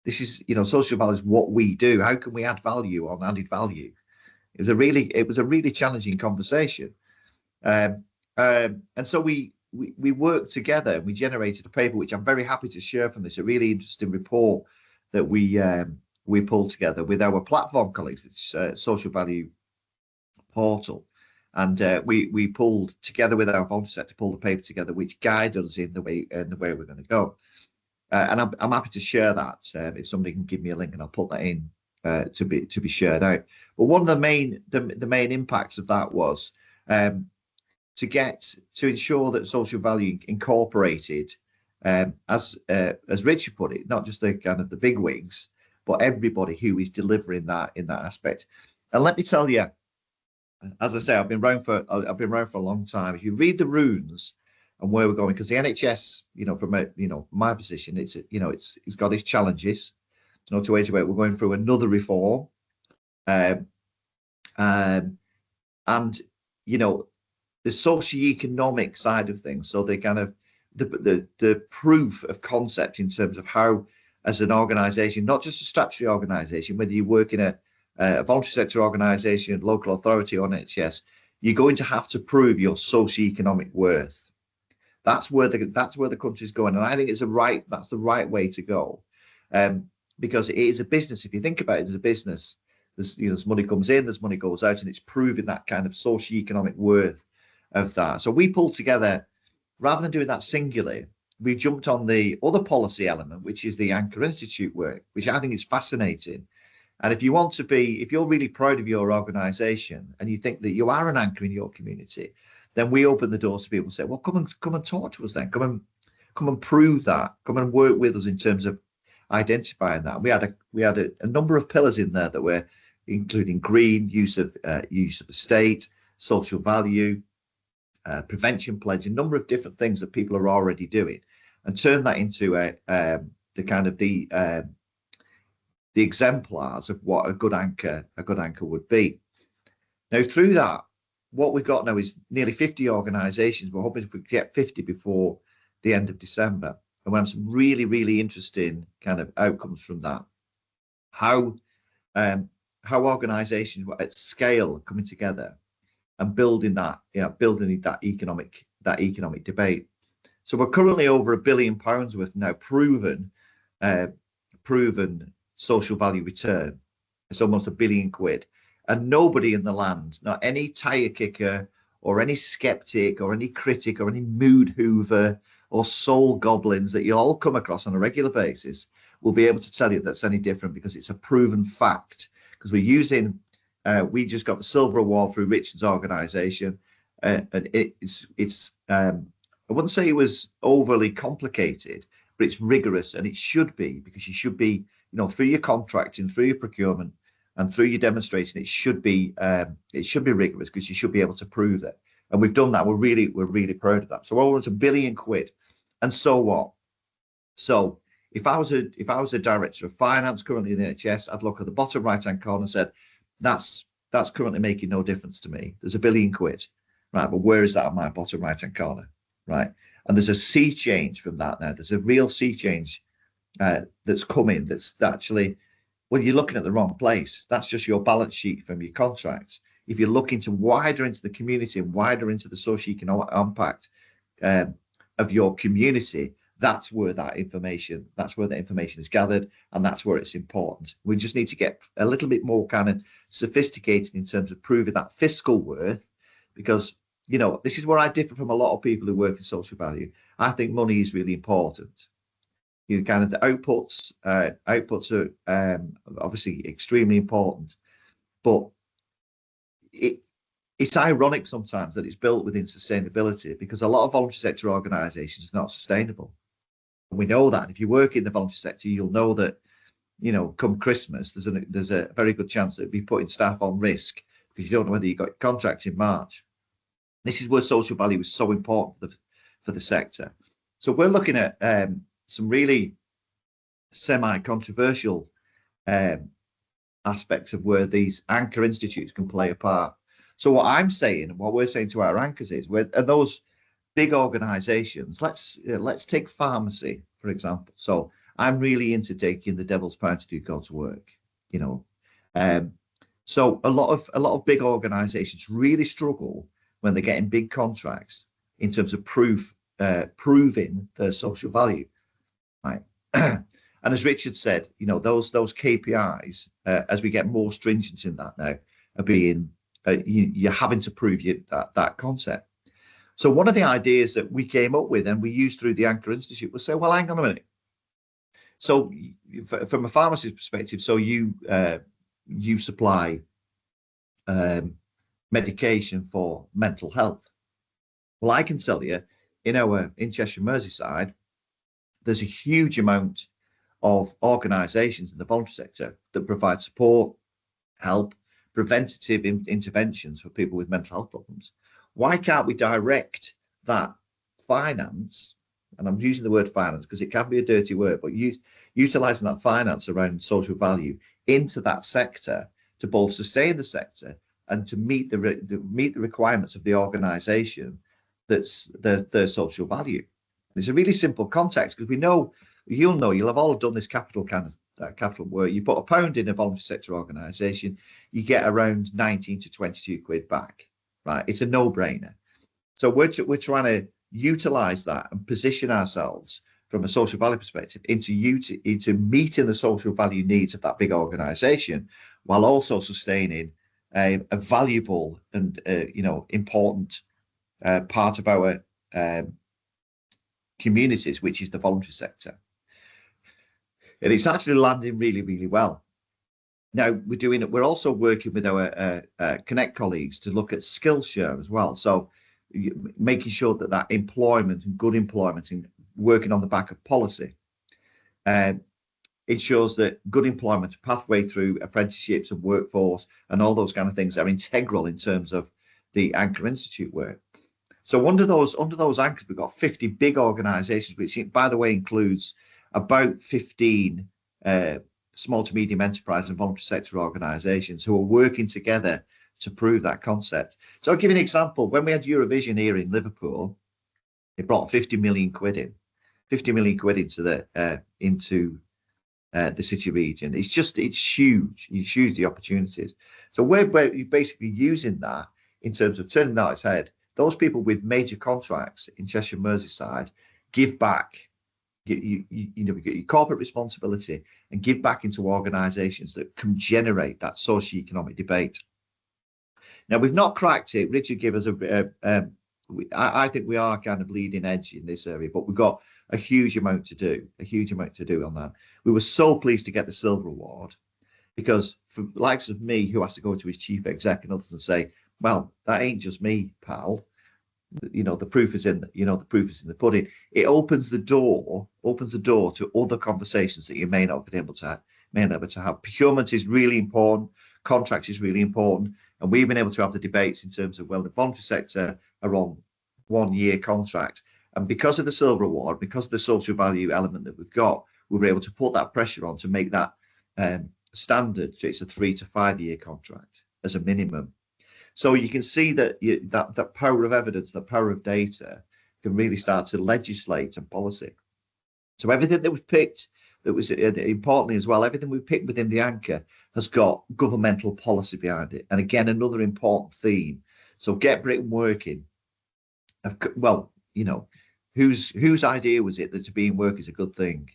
This is, social value is what we do. How can we add value on added value? It was a really challenging conversation. And so we worked together, and we generated a paper, which I'm very happy to share from this, a really interesting report that we pulled together with our platform colleagues, which is Social Value Portal. And we pulled together with our voluntary sector, pulled the paper together, which guided us in the way we're going to go. And I'm happy to share that if somebody can give me a link, and I'll put that in to be shared out. But one of the main impacts of that was to ensure that social value incorporated, as Richard put it, not just the kind of the big wigs, but everybody who is delivering that in that aspect. And let me tell you, as I say, I've been around for a long time. If you read the runes and where we're going, because the NHS, from my position, it's got its challenges. There's no two ways about it. We're going through another reform, and the socio-economic side of things. So they kind of the proof of concept in terms of how, as an organisation, not just a statutory organisation, whether you work in a voluntary sector organisation, local authority, or NHS, you're going to have to prove your socio-economic worth. That's where the country's going, and I think that's the right way to go, because it is a business. If you think about it as a business, there's money comes in, there's money goes out, and it's proving that kind of socio-economic worth of that. So we pulled together, rather than doing that singularly, we jumped on the other policy element, which is the Anchor Institute work, which I think is fascinating. And if you're really proud of your organisation and you think that you are an anchor in your community, then we open the doors to people and say, well, come and talk to us then. Come and prove that. Come and work with us in terms of identifying that. We had a number of pillars in there that were including green, use of estate, social value, prevention pledge, a number of different things that people are already doing, and turn that into the exemplars of what a good anchor would be. Now, through that, what we've got now is nearly 50 organisations. We're hoping if we get 50 before the end of December, and we have some really, really interesting kind of outcomes from that. How organisations at scale are coming together and building that economic debate. So we're currently over £1 billion worth now proven social value return. It's almost £1 billion, and nobody in the land, not any tire kicker or any skeptic or any critic or any mood hoover or soul goblins that you all come across on a regular basis will be able to tell you that's any different, because it's a proven fact. Because we're using, we just got the silver award through Richard's organisation, and it's I wouldn't say it was overly complicated, but it's rigorous, and it should be, because you should be, through your contracting, through your procurement, and through your demonstration, it should be rigorous, because you should be able to prove that. And we've done that. We're really proud of that. So over £1 billion, and so what? So if I was a director of finance currently in the NHS, I'd look at the bottom right hand corner and said, that's currently making no difference to me. There's £1 billion, right? But where is that on my bottom right hand corner, right? And there's a sea change from that now. There's a real sea change that's coming. That's actually, well, you're looking at the wrong place. That's just your balance sheet from your contracts. if you're looking to wider into the community and wider into the socio-economic impact of your community, that's where that information is gathered, and that's where it's important. We just need to get a little bit more kind of sophisticated in terms of proving that fiscal worth, because, you know, this is where I differ from a lot of people who work in social value. I think money is really important. You know, kind of the outputs are obviously extremely important, but it's ironic sometimes that it's built within sustainability, because a lot of voluntary sector organisations are not sustainable. And we know that. If you work in the voluntary sector, you'll know that, you know, come Christmas, there's a very good chance that you'll be putting staff on risk because you don't know whether you got your contract in March. This is where social value is so important for the sector. So we're looking at some really semi-controversial aspects of where these anchor institutes can play a part. So what I'm saying, and what we're saying to our anchors is, and those big organisations, let's take pharmacy, for example. So I'm really into taking the devil's pound to do God's work, you know. So a lot of big organisations really struggle when they're getting big contracts in terms of proving their social value, right? And as Richard said, you know, those KPIs, as we get more stringent in that now, are being you're having to prove that concept. So one of the ideas that we came up with and we used through the Anchor Institute was say, well, hang on a minute. So from a pharmacist perspective, so you supply medication for mental health. Well, I can tell you, in Cheshire Merseyside, there's a huge amount of organisations in the voluntary sector that provide support, help, preventative interventions for people with mental health problems. Why can't we direct that finance, and I'm using the word finance because it can be a dirty word, but utilising that finance around social value into that sector to both sustain the sector and to meet the requirements of the organisation that's their social value. And it's a really simple context, because we know, you'll have all done this capital work. You put £1 in a voluntary sector organisation, you get around 19 to 22 quid back, right? It's a no-brainer. So we're trying to utilise that and position ourselves from a social value perspective into meeting the social value needs of that big organisation, while also sustaining a valuable and important part of our communities, which is the voluntary sector. And it's actually landing really, really well. Now we're also working with our Connect colleagues to look at skill share as well. So making sure that employment and good employment and working on the back of policy ensures that good employment, pathway through apprenticeships and workforce and all those kind of things are integral in terms of the Anchor Institute work. So under those anchors, we've got 50 big organisations, which, by the way, includes about 15 small to medium enterprise and voluntary sector organisations who are working together to prove that concept. So I'll give you an example. When we had Eurovision here in Liverpool, it brought 50 million quid in, 50 million quid into the city region. It's huge. It's huge, the opportunities. So we're basically using that in terms of turning that on its head. Those people with major contracts in Cheshire Merseyside give back. You get your corporate responsibility and give back into organisations that can generate that socio-economic debate. Now, we've not cracked it. Richard gave us I think we are kind of leading edge in this area, but we've got a huge amount to do on that. We were so pleased to get the Silver Award, because for the likes of me, who has to go to his chief exec and others and say, well, that ain't just me, pal. The proof is in the pudding. It opens the door to other conversations that you may not be able to have. Procurement is really important. Contract is really important. And we've been able to have the debates in terms of, well, the voluntary sector are on 1 year contract. And because of the Silver Award, because of the social value element that we've got, we were able to put that pressure on to make that standard. So it's a 3 to 5 year contract as a minimum. So you can see that that power of evidence, the power of data, can really start to legislate and policy. So everything that was picked that was importantly as well, everything we picked within the anchor has got governmental policy behind it. And again, another important theme. So Get Britain Working. Well, you know, whose idea was it that to be in work is a good thing?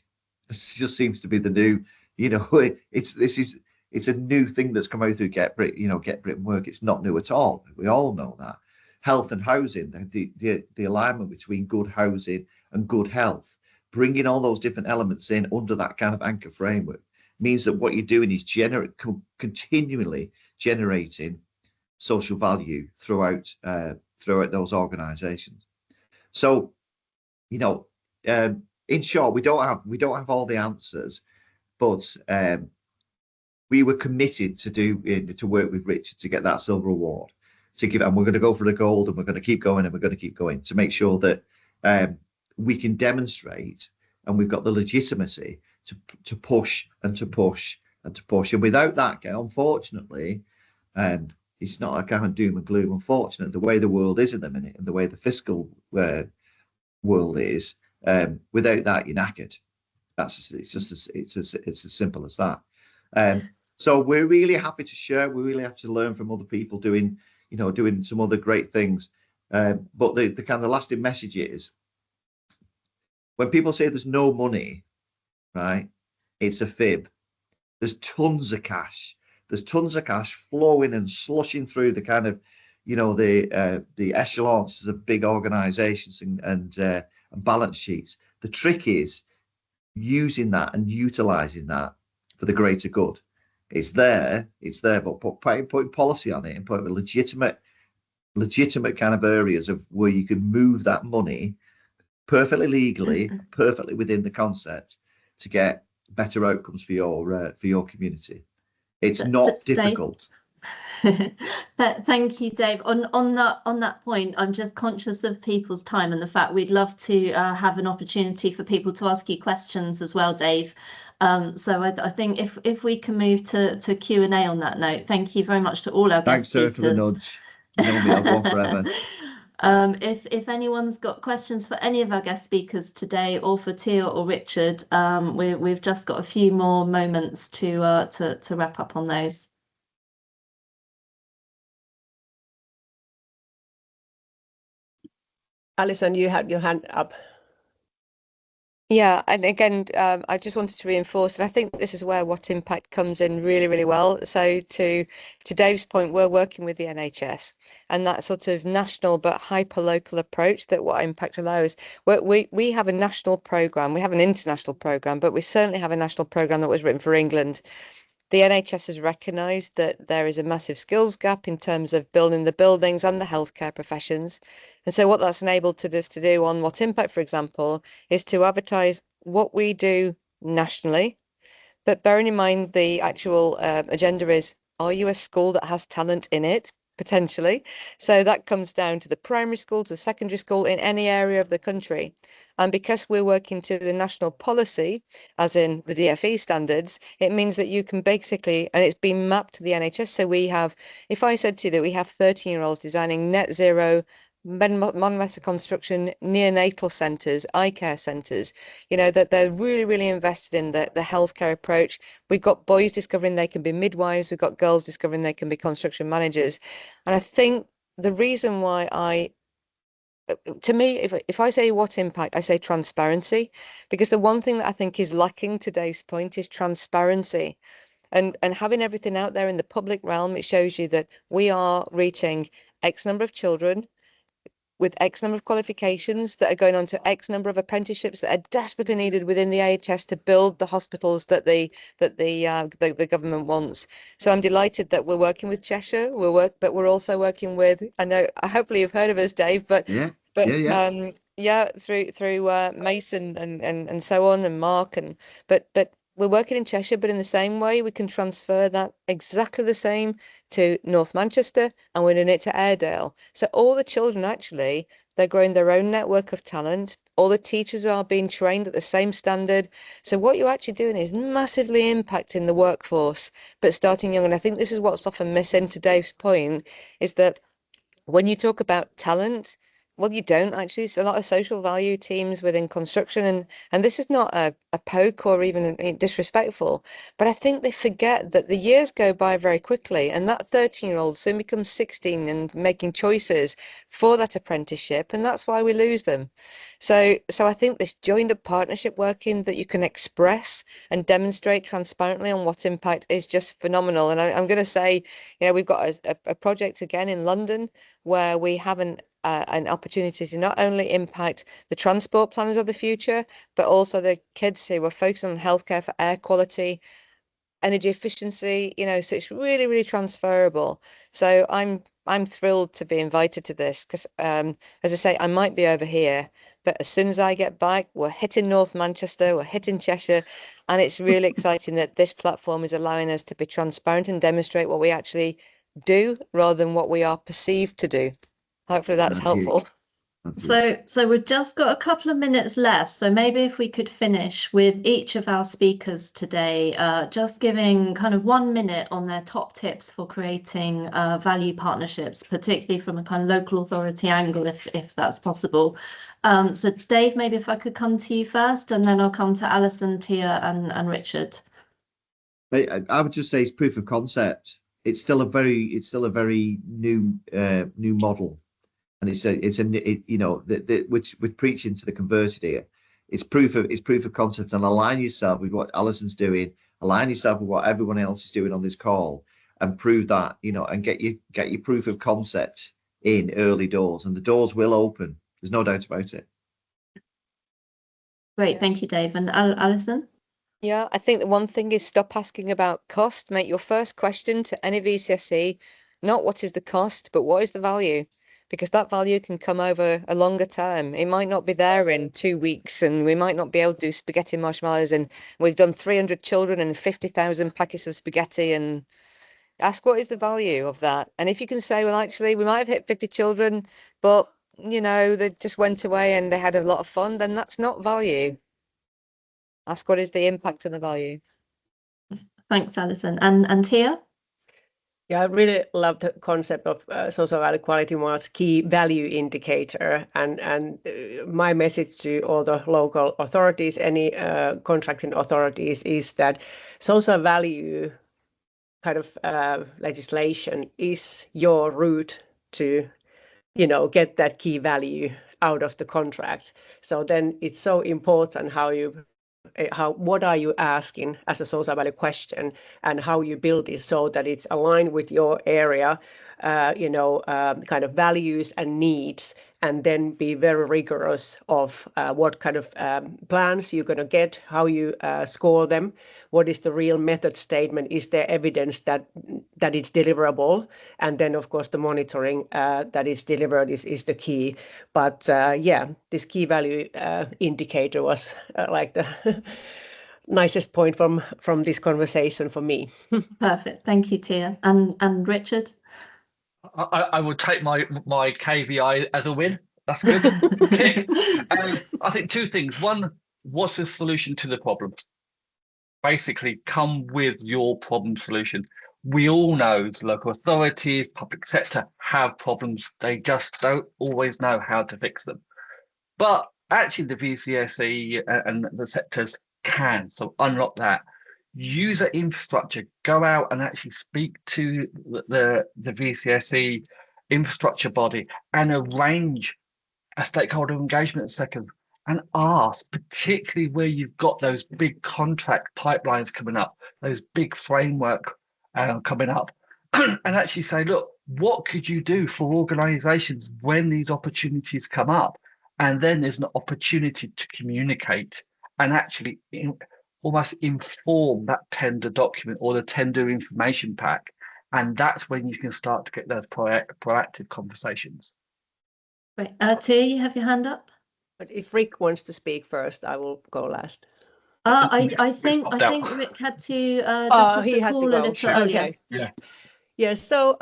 This just seems to be the new, you know, it's a new thing that's come out through Get Britain Work. It's not new at all. We all know that. Health and housing, the alignment between good housing and good health, bringing all those different elements in under that kind of anchor framework means that what you're doing is continually generating social value throughout those organizations. So, you know, in short, we don't have all the answers, but we were committed to work with Richard to get that silver award, and we're going to go for the gold, and we're going to keep going, and we're going to keep going to make sure that we can demonstrate, and we've got the legitimacy to push and to push and to push. And without that, unfortunately, it's not a kind of doom and gloom. Unfortunately, the way the world is at the minute and the way the fiscal world is, without that, you're knackered. It's as simple as that. So we're really happy to share. We really have to learn from other people doing some other great things. But the kind of lasting message is, when people say there's no money, right, it's a fib. There's tons of cash. There's tons of cash flowing and slushing through the kind of, you know, the echelons of big organizations and balance sheets. The trick is using that and utilizing that for the greater good. It's there, but putting policy on it and putting legitimate kind of areas of where you can move that money perfectly legally, perfectly within the concept to get better outcomes for your community. It's not difficult. Thank you, Dave. On that point, I'm just conscious of people's time and the fact we'd love to have an opportunity for people to ask you questions as well, Dave. So I think if we can move to Q&A on that note, thank you very much to all our guest speakers. Thanks, sir, for the nudge. You know me, I'll go on forever. If anyone's got questions for any of our guest speakers today, or for Tia or Richard, we've just got a few more moments to wrap up on those. Alison, you had your hand up. Yeah, and again, I just wanted to reinforce, and I think this is where What Impact comes in really, really well. So to Dave's point, we're working with the NHS, and that sort of national but hyper-local approach that What Impact allows. We have a national programme, we have an international programme, but we certainly have a national programme that was written for England. The NHS has recognised that there is a massive skills gap in terms of building the buildings and the healthcare professions. And so what that's enabled us to do on What Impact, for example, is to advertise what we do nationally. But bearing in mind the actual agenda is, are you a school that has talent in it? Potentially. So that comes down to the primary school, to the secondary school, in any area of the country. And because we're working to the national policy, as in the DFE standards, it means that you can basically, and it's been mapped to the NHS. So we have, if I said to you that we have 13-year-olds designing net zero monometric construction neonatal centres, eye care centres, you know, that they're really, really invested in the healthcare approach. We've got boys discovering they can be midwives. We've got girls discovering they can be construction managers. And I think the reason why to me, if I say What Impact, I say transparency, because the one thing that I think is lacking to Dave's point is transparency. And having everything out there in the public realm, it shows you that we are reaching X number of children with X number of qualifications that are going on to X number of apprenticeships that are desperately needed within the AHS to build the hospitals that the government wants. So I'm delighted that we're working with Cheshire. But we're also working with, I know, hopefully you've heard of us, Dave, but Yeah. Through Mason and so on, and Mark, but we're working in Cheshire, but in the same way we can transfer that exactly the same to North Manchester, and we're doing it to Airedale. So all the children, actually, they're growing their own network of talent. All the teachers are being trained at the same standard. So what you're actually doing is massively impacting the workforce, but starting young. And I think this is what's often missing, to Dave's point, is that when you talk about talent, Well, you don't actually. It's a lot of social value teams within construction, and this is not a poke or even disrespectful, but I think they forget that the years go by very quickly, and that 13-year-old soon becomes 16 and making choices for that apprenticeship, and that's why we lose them. So I think this joined up partnership working that you can express and demonstrate transparently on what impact is just phenomenal. And I'm going to say, we've got a project again in London where we have an opportunity to not only impact the transport planners of the future, but also the kids who are focused on healthcare for air quality, energy efficiency, so it's really, really transferable. So I'm thrilled to be invited to this because, as I say, I might be over here, but as soon as I get back, we're hitting North Manchester, we're hitting Cheshire, and it's really exciting that this platform is allowing us to be transparent and demonstrate what we actually do rather than what we are perceived to do. Hopefully that's helpful. So we've just got a couple of minutes left. So maybe if we could finish with each of our speakers today, just giving kind of 1 minute on their top tips for creating value partnerships, particularly from a kind of local authority angle, if that's possible. So Dave, maybe if I could come to you first, and then I'll come to Alison, Tia, and Richard. I would just say it's proof of concept. It's still a very new model. And which we're preaching to the converted here. It's proof of concept, and align yourself with what Alison's doing, align yourself with what everyone else is doing on this call, and prove that, and get your proof of concept in early doors, and the doors will open. There's no doubt about it. Great, thank you, Dave. And Alison? Yeah, I think the one thing is stop asking about cost. Make your first question to any VCSE, not what is the cost, but what is the value? Because that value can come over a longer term. It might not be there in 2 weeks, and we might not be able to do spaghetti marshmallows, and we've done 300 children and 50,000 packets of spaghetti, and ask what is the value of that. And if you can say, well, actually, we might have hit 50 children, but, they just went away and they had a lot of fun, then that's not value. Ask what is the impact and the value. Thanks, Alison. And Tia? Yeah, I really love the concept of social value quality marks, key value indicator, and my message to all the local authorities, any contracting authorities, is that social value kind of legislation is your route to, get that key value out of the contract. So then it's so important what are you asking as a social value question, and how you build it so that it's aligned with your area, kind of values and needs, and then be very rigorous of what kind of plans you're going to get, how you score them, what is the real method statement, is there evidence that it's deliverable, and then of course the monitoring that it's delivered is the key. But this key value indicator was like the nicest point from this conversation for me. Perfect, thank you, Tia. And Richard? I would take my KVI as a win. That's good. Tick. I think 2 things. One, what's the solution to the problem? Basically, come with your problem solution. We all know local authorities, public sector have problems. They just don't always know how to fix them. But actually, the VCSE and the sectors can. So unlock that. User infrastructure, go out and actually speak to the VCSE infrastructure body and arrange a stakeholder engagement second, and ask, particularly where you've got those big contract pipelines coming up, those big framework coming up, and actually say, look, what could you do for organizations when these opportunities come up? And then there's an opportunity to communicate and actually almost inform that tender document or the tender information pack. And that's when you can start to get those proactive conversations. Great. Tia, you have your hand up? But if Rick wants to speak first, I will go last. I think Rick had to drop off the call a little earlier. Okay. Yeah. So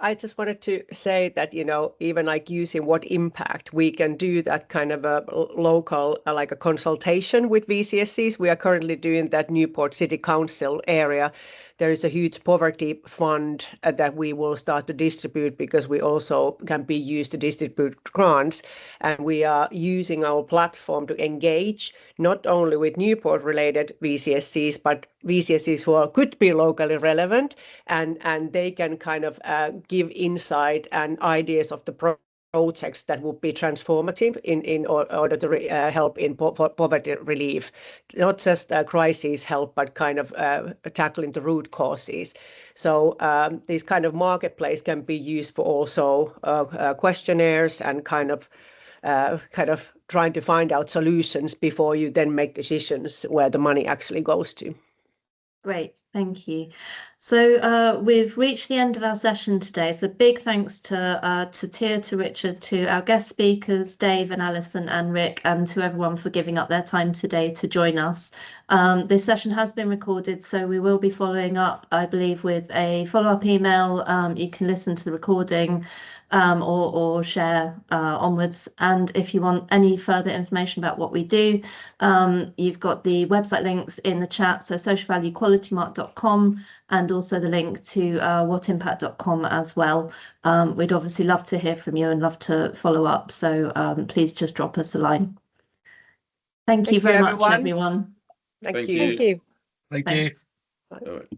I just wanted to say that, even like using What Impact, we can do that kind of a local, like a consultation with VCSEs. We are currently doing that Newport City Council area. There is a huge poverty fund that we will start to distribute, because we also can be used to distribute grants. And we are using our platform to engage not only with Newport related VCSEs, but VCSEs who could be locally relevant, and they can kind of give insight and ideas of the projects that would be transformative in order to help in poverty relief, not just crisis help, but kind of tackling the root causes. So this kind of marketplace can be used for also questionnaires and kind of trying to find out solutions before you then make decisions where the money actually goes to. Great, thank you. So we've reached the end of our session today. So big thanks to Tia, to Richard, to our guest speakers, Dave and Alison and Rick, and to everyone for giving up their time today to join us. This session has been recorded, so we will be following up, I believe, with a follow-up email. You can listen to the recording or share onwards. And if you want any further information about what we do, you've got the website links in the chat, so socialvaluequalitymark.com, and also the link to whatimpact.com as well. We'd obviously love to hear from you and love to follow up, so please just drop us a line. Thank you very much, everyone. Thank Thank you. you. Thank you. Thank you. Thanks. Bye.